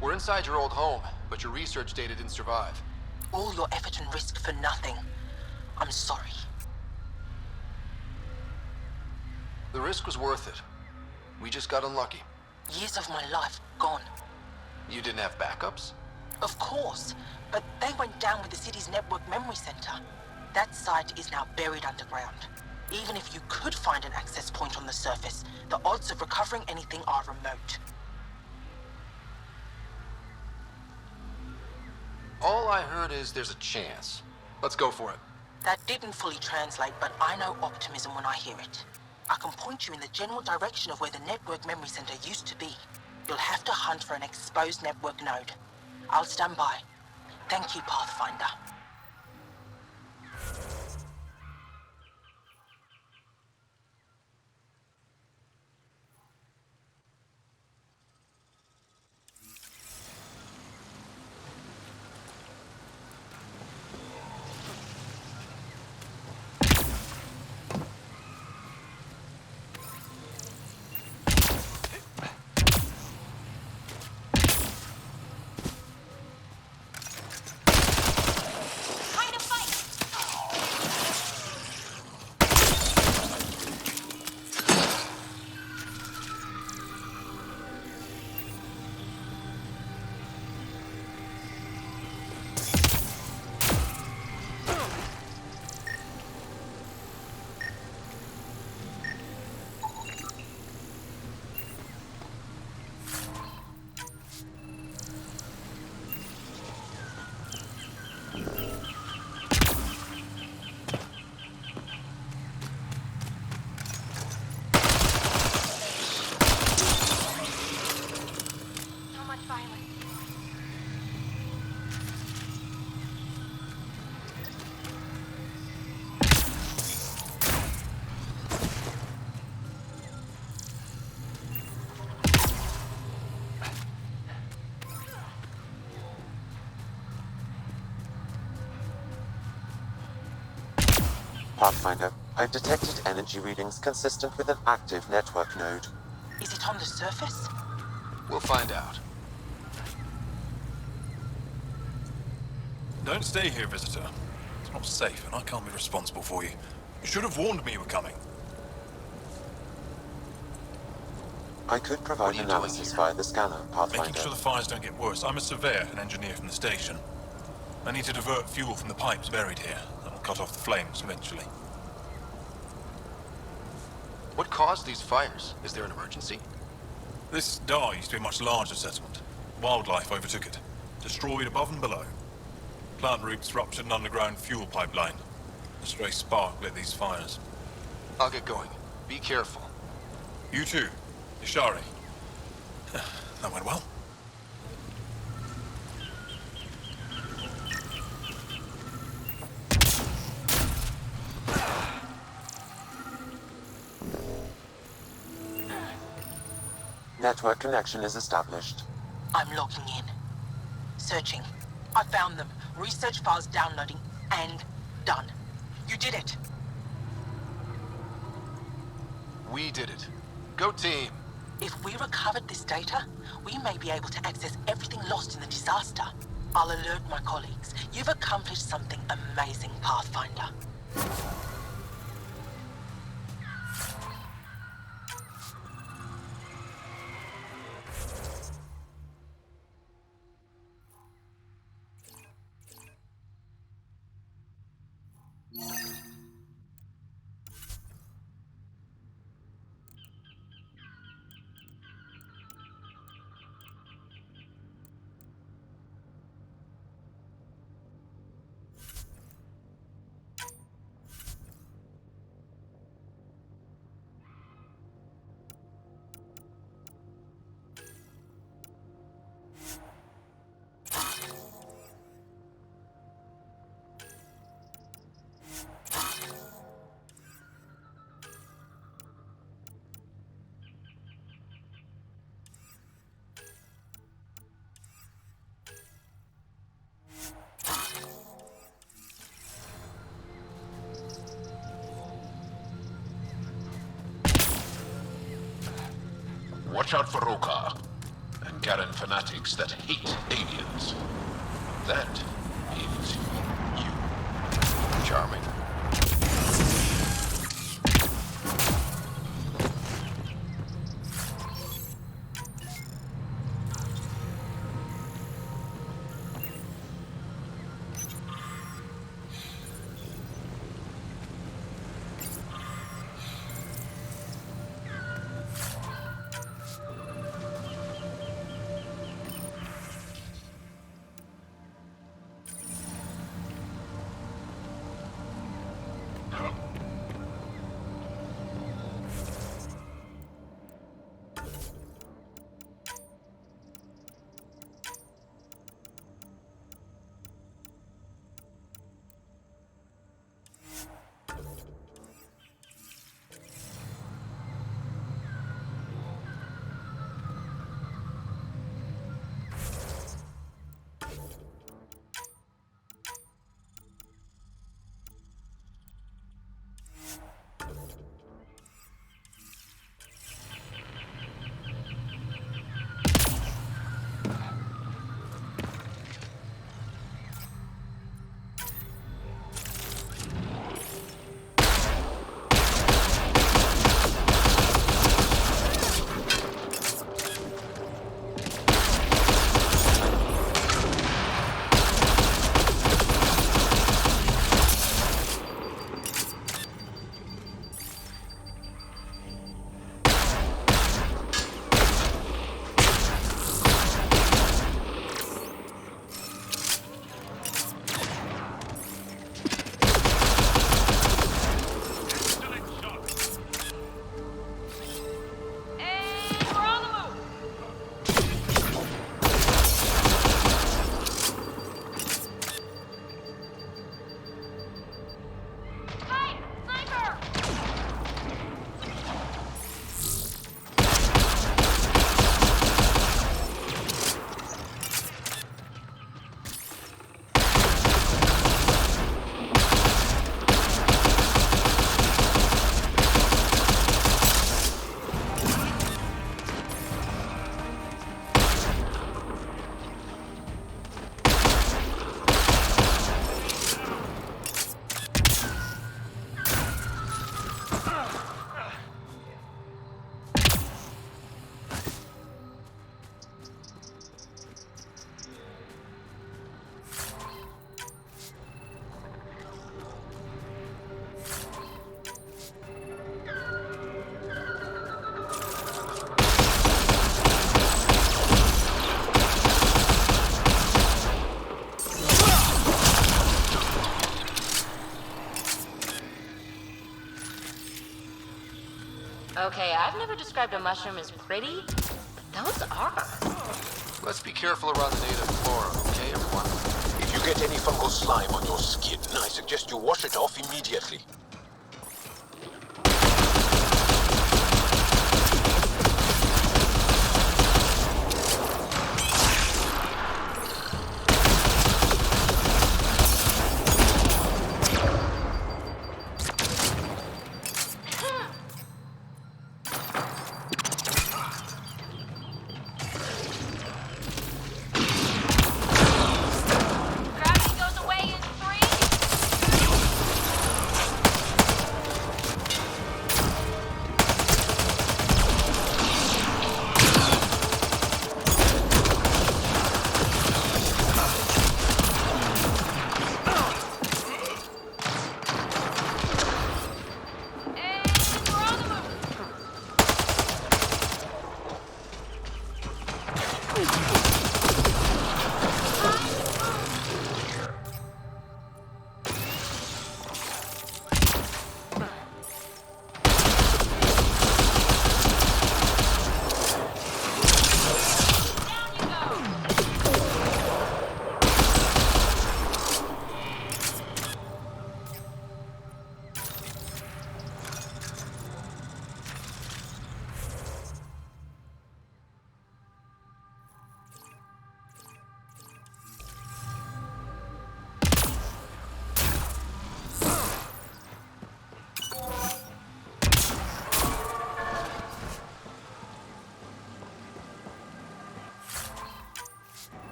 B: We're inside your old home, but your research data didn't survive.
G: All your effort and risk for nothing. I'm sorry.
B: The risk was worth it. We just got unlucky.
G: Years of my life gone.
B: You didn't have backups?
G: Of course, but they went down with the city's network memory center. That site is now buried underground. Even if you could find an access point on the surface, the odds of recovering anything are remote.
B: All I heard is there's a chance. Let's go for it.
G: That didn't fully translate, but I know optimism when I hear it. I can point you in the general direction of where the network memory center used to be. You'll have to hunt for an exposed network node. I'll stand by. Thank you, Pathfinder.
H: Pathfinder, I've detected energy readings consistent with an active network node.
G: Is it on the surface?
B: We'll find out.
Q: Don't stay here, visitor. It's not safe, and I can't be responsible for you. You should have warned me you were coming.
H: I could provide analysis via the scanner, Pathfinder.
Q: Making sure the fires don't get worse. I'm a surveyor, an engineer from the station. I need to divert fuel from the pipes buried here. That'll cut off the flames eventually.
B: What caused these fires? Is there an emergency?
Q: This Dar used to be a much larger settlement. Wildlife overtook it. Destroyed above and below. Plant roots ruptured an underground fuel pipeline. A stray spark lit these fires.
B: I'll get going. Be careful.
Q: You too. Ishari. That went well.
H: Network connection is established.
G: I'm logging in. Searching. I found them. Research files downloading and done. You did it.
B: We did it. Go team.
G: If we recovered this data, we may be able to access everything lost in the disaster. I'll alert my colleagues. You've accomplished something amazing, Pathfinder.
L: watch out for Rokar and Garen fanatics that hate aliens. That is you.
B: Charming.
E: Okay, I've never described a mushroom as pretty, but those are.
B: Let's be careful around the native flora, okay, everyone?
L: If you get any fungal slime on your skin, I suggest you wash it off immediately.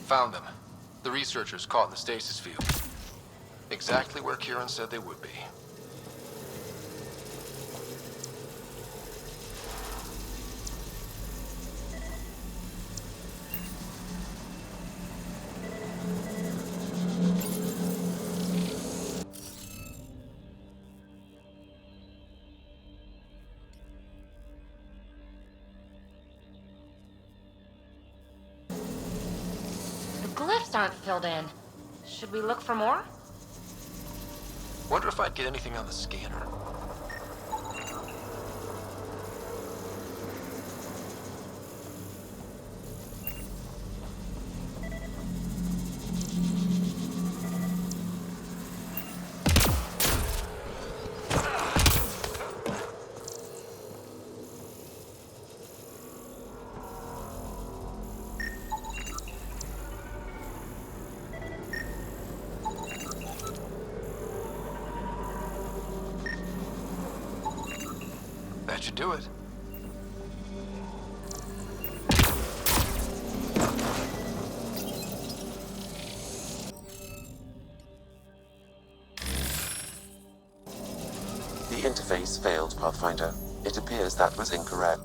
B: Found them. The researchers caught in the stasis field. Exactly where Kieran said they would be.
E: The glyphs aren't filled in. Should we look for more?
B: Wonder if I'd get anything on the scanner. That should do it.
H: The interface failed, Pathfinder. It appears that was incorrect.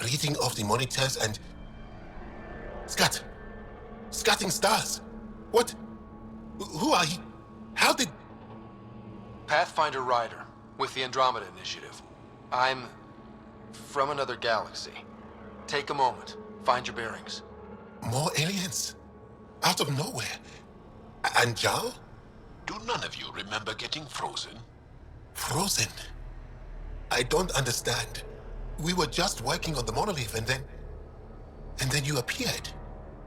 L: Reading of the monitors and... Scatting stars. What? Who are you? How did...
B: Pathfinder Ryder, with the Andromeda Initiative. I'm from another galaxy. Take a moment. Find your bearings.
L: More aliens? Out of nowhere? And Jal?
R: Do none of you remember getting frozen?
L: Frozen? I don't understand. We were just working on the monolith and then you appeared.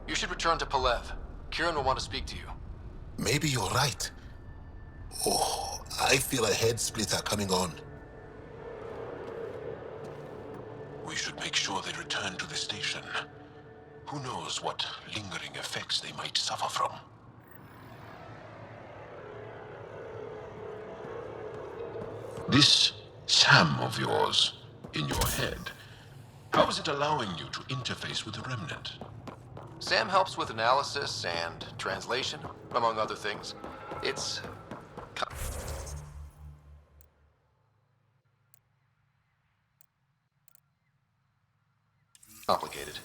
B: You should return to Palev. Kieran will want to speak to you.
R: Maybe you're right. Oh, I feel a head splitter coming on. We should make sure they return to the station. Who knows what lingering effects they might suffer from. This Sam of yours, in your head, how is it allowing you to interface with the Remnant?
B: Sam helps with analysis and translation, among other things. It's complicated.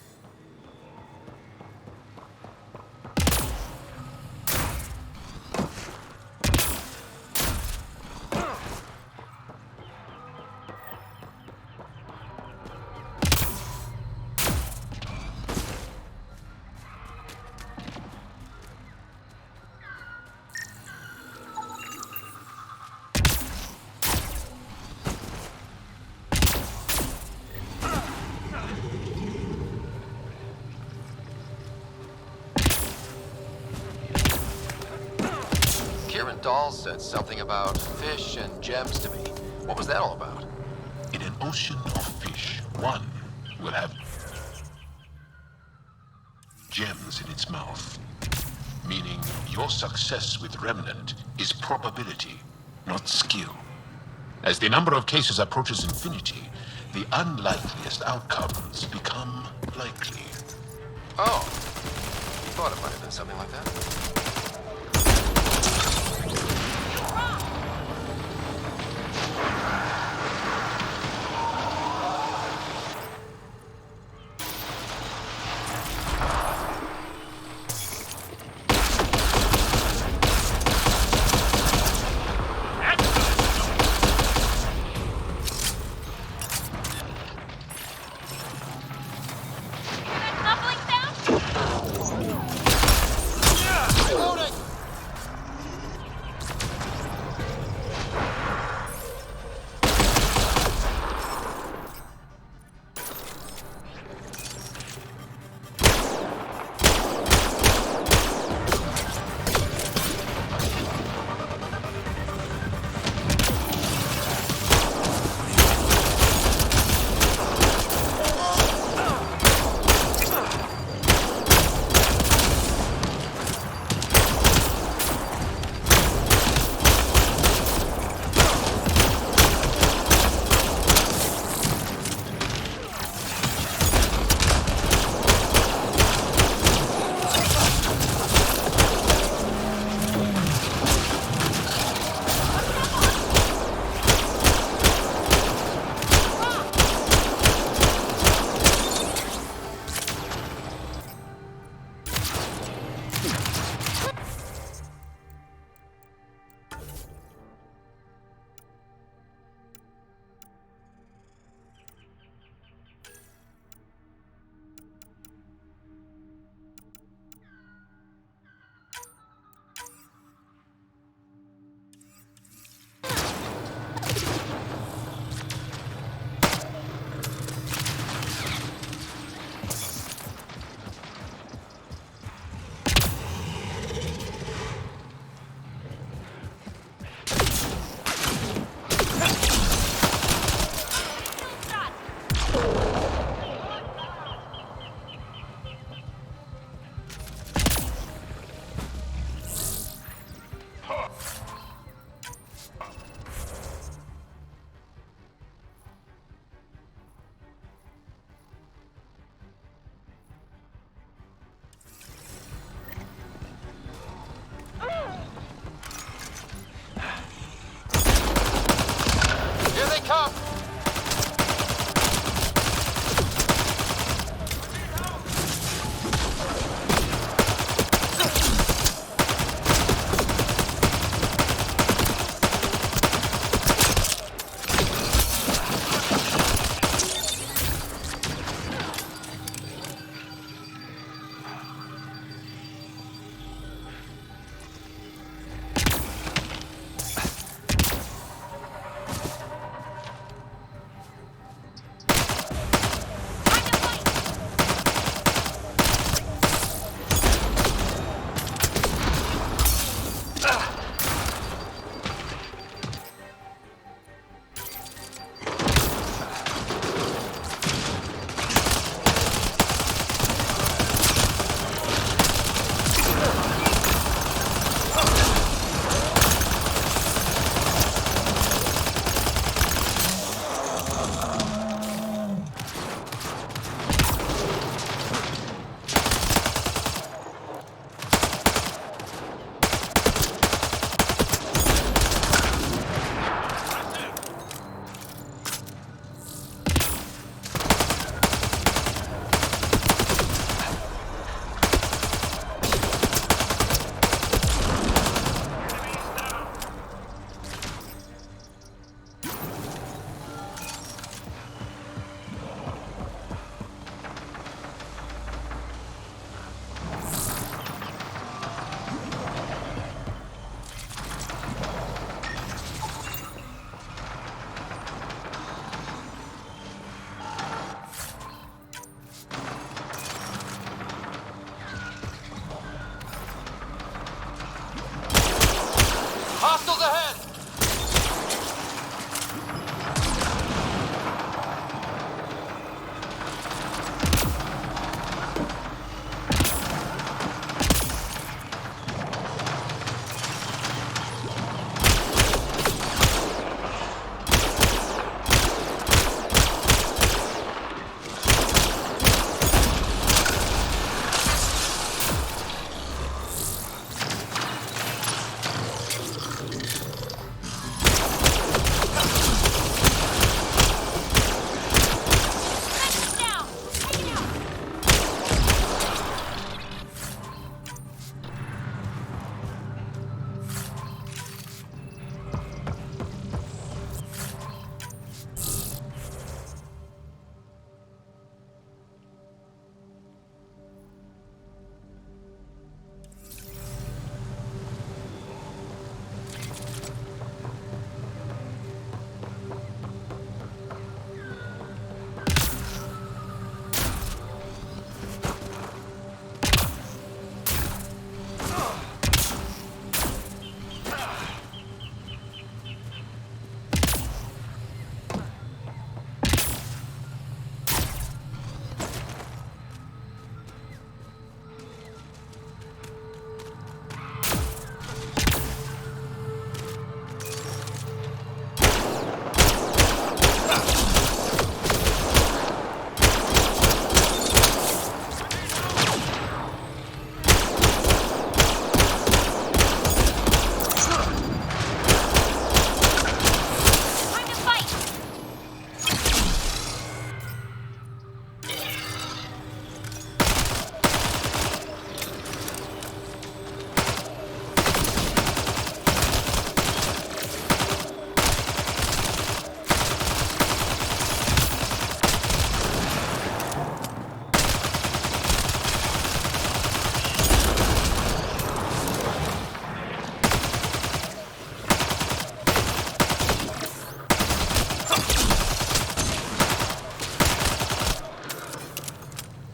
B: Kieran Dahl said something about fish and gems to me. What was that all about?
R: In an ocean of fish, one will have gems in its mouth. Meaning your success with Remnant is probability, not skill. As the number of cases approaches infinity, the unlikeliest outcomes become likely.
B: Oh, thought it might have been something like that.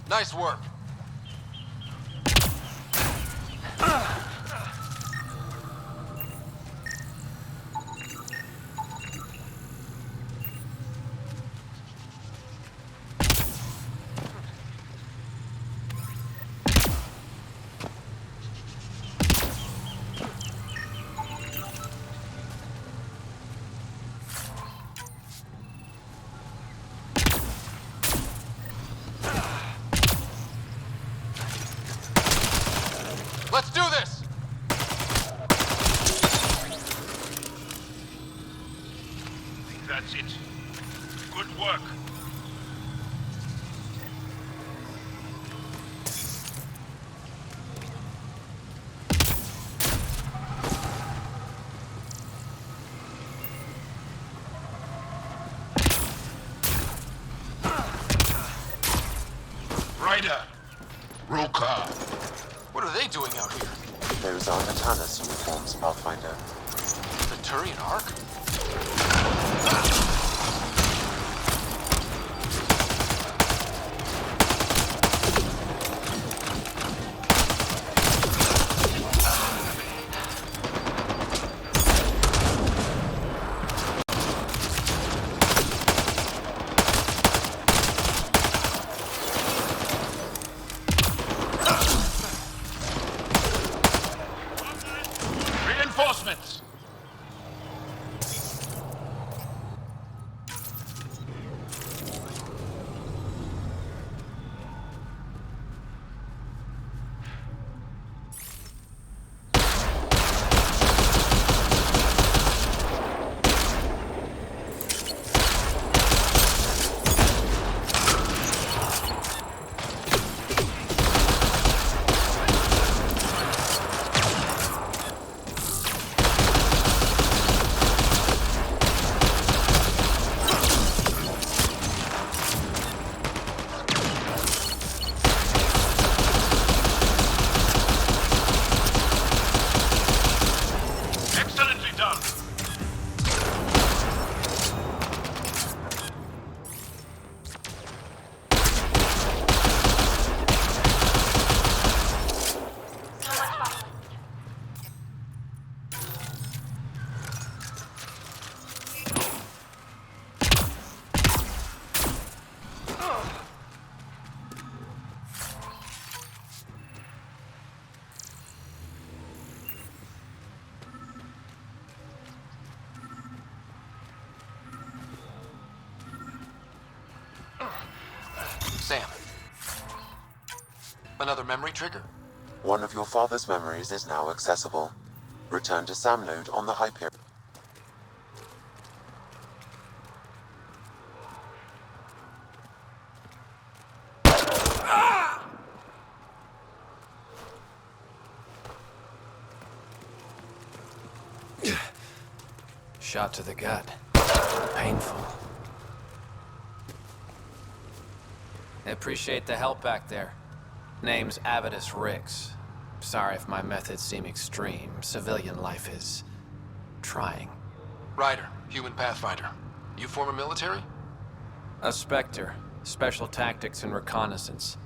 B: Nice work. Let's do this!
P: I think that's it. Good work.
R: Ryder! Roka!
B: What are they doing out here?
H: Those are Natanus uniforms, Pathfinder.
B: The Turian Ark?
P: Reinforcements! Excellently done.
B: Sam. Another memory trigger?
H: One of your father's memories is now accessible. Return to Sam node on the Hyperion.
B: Shot to the gut. Painful.
S: I appreciate the help back there. Name's Avidus Rix. Sorry if my methods seem extreme. Civilian life is trying.
B: Ryder, human Pathfinder. You former military?
S: A Spectre. Special tactics and reconnaissance.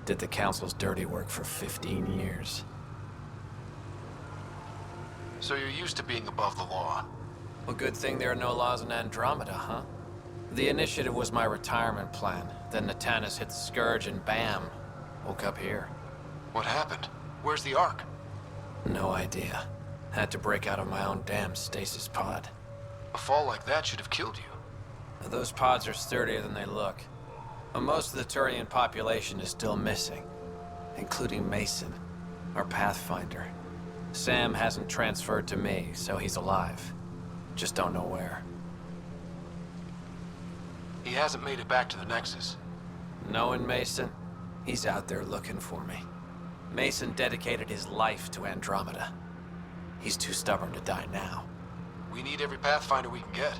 S: Did the Council's dirty work for 15 years.
B: So you're used to being above the law.
S: Well, good thing there are no laws in Andromeda, huh? The initiative was my retirement plan. Then Natanus hit the Scourge and bam, woke up here.
B: What happened? Where's the Ark?
S: No idea. Had to break out of my own damn stasis pod.
B: A fall like that should have killed you.
S: Those pods are sturdier than they look. But most of the Turian population is still missing, including Mason, our Pathfinder. Sam hasn't transferred to me, so he's alive. Just don't know where.
B: He hasn't made it back to the Nexus.
S: Knowing Mason, he's out there looking for me. Mason dedicated his life to Andromeda. He's too stubborn to die now.
B: We need every Pathfinder we can get.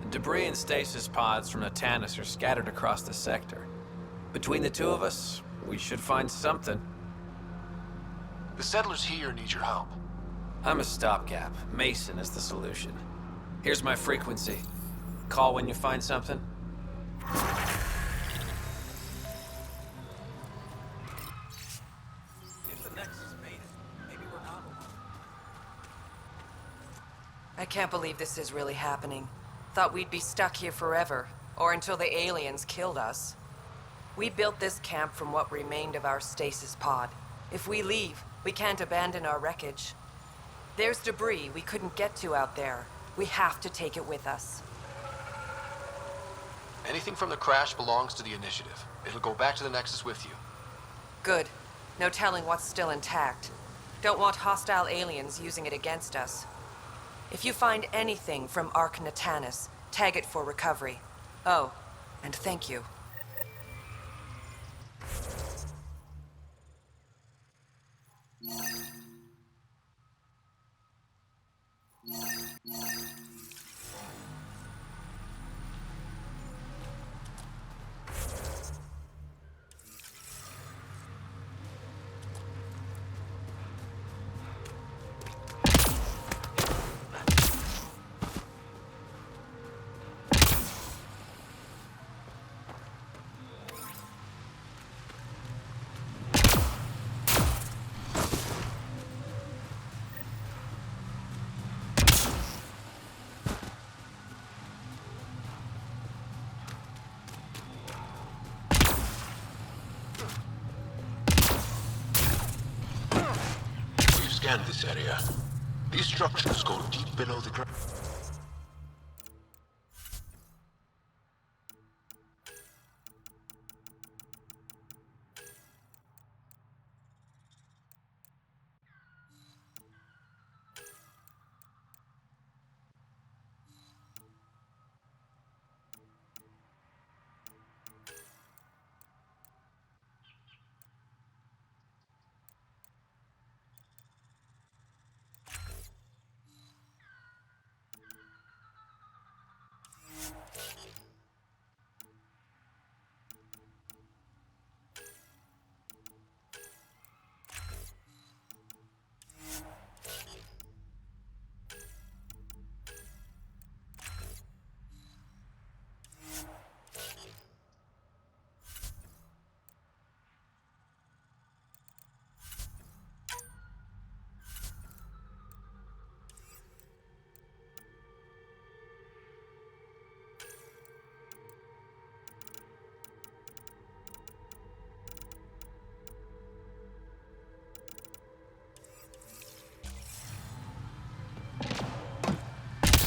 S: The debris and stasis pods from Natanus are scattered across the sector. Between the two of us, we should find something.
B: The settlers here need your help.
S: I'm a stopgap. Mason is the solution. Here's my frequency. Call when you find something.
D: can't believe this is really happening. Thought we'd be stuck here forever, or until the aliens killed us. We built this camp from what remained of our stasis pod. If we leave, we can't abandon our wreckage. There's debris we couldn't get to out there. We have to take it with us.
B: Anything from the crash belongs to the Initiative. It'll go back to the Nexus with you.
D: Good. No telling what's still intact. Don't want hostile aliens using it against us. If you find anything from Ark Natanus, tag it for recovery. Oh, and thank you.
R: Scan this area. These structures go deep below the ground.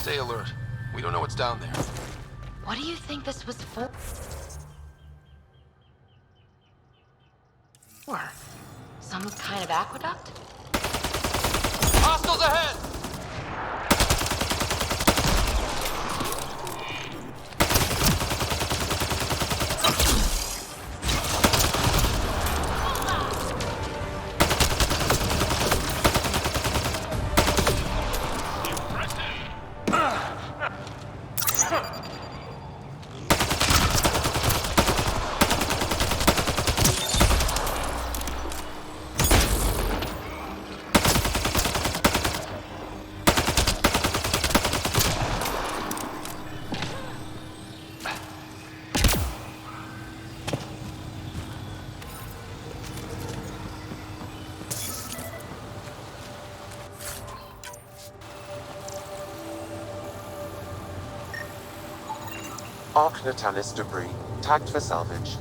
B: Stay alert. We don't know what's down there.
E: What do you think this was for? Some kind of aqueduct?
B: Hostiles ahead!
H: Ark Natanus debris, tagged for salvage.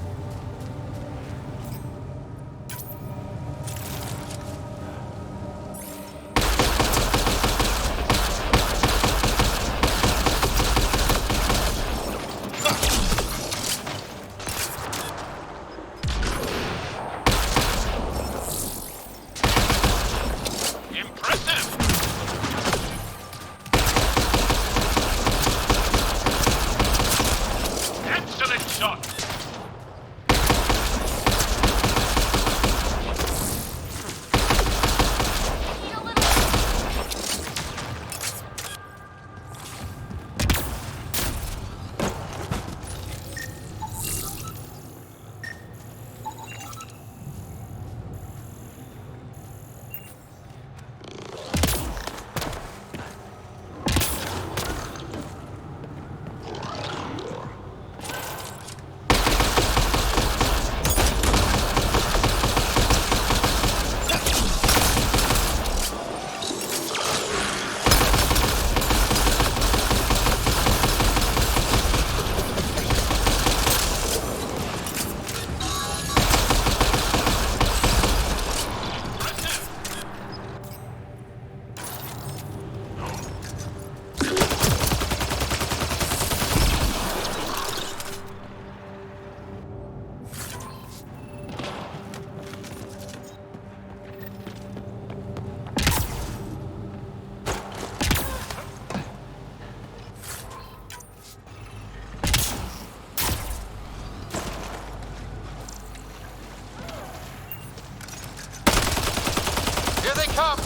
B: come!
P: I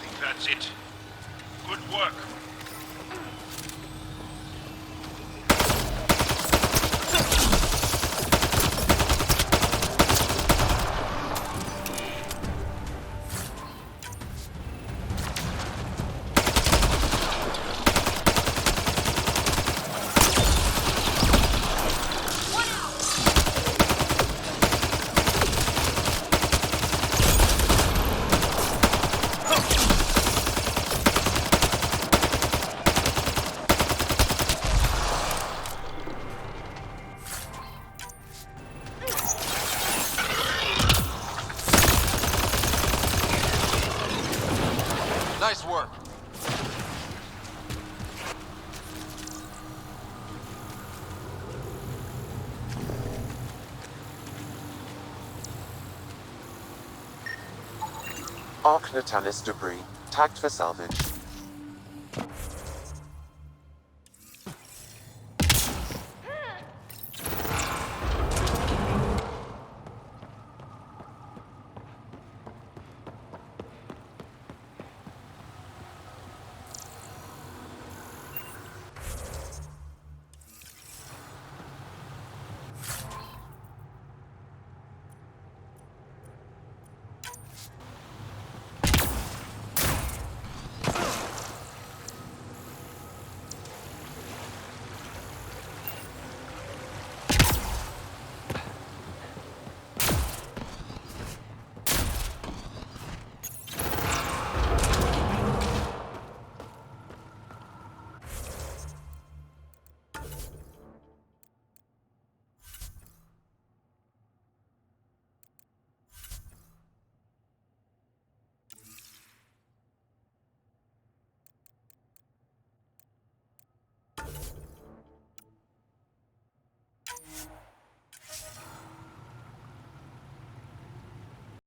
P: think that's it. Good work.
B: Nice work.
H: Arc Natalis debris, tagged for salvage.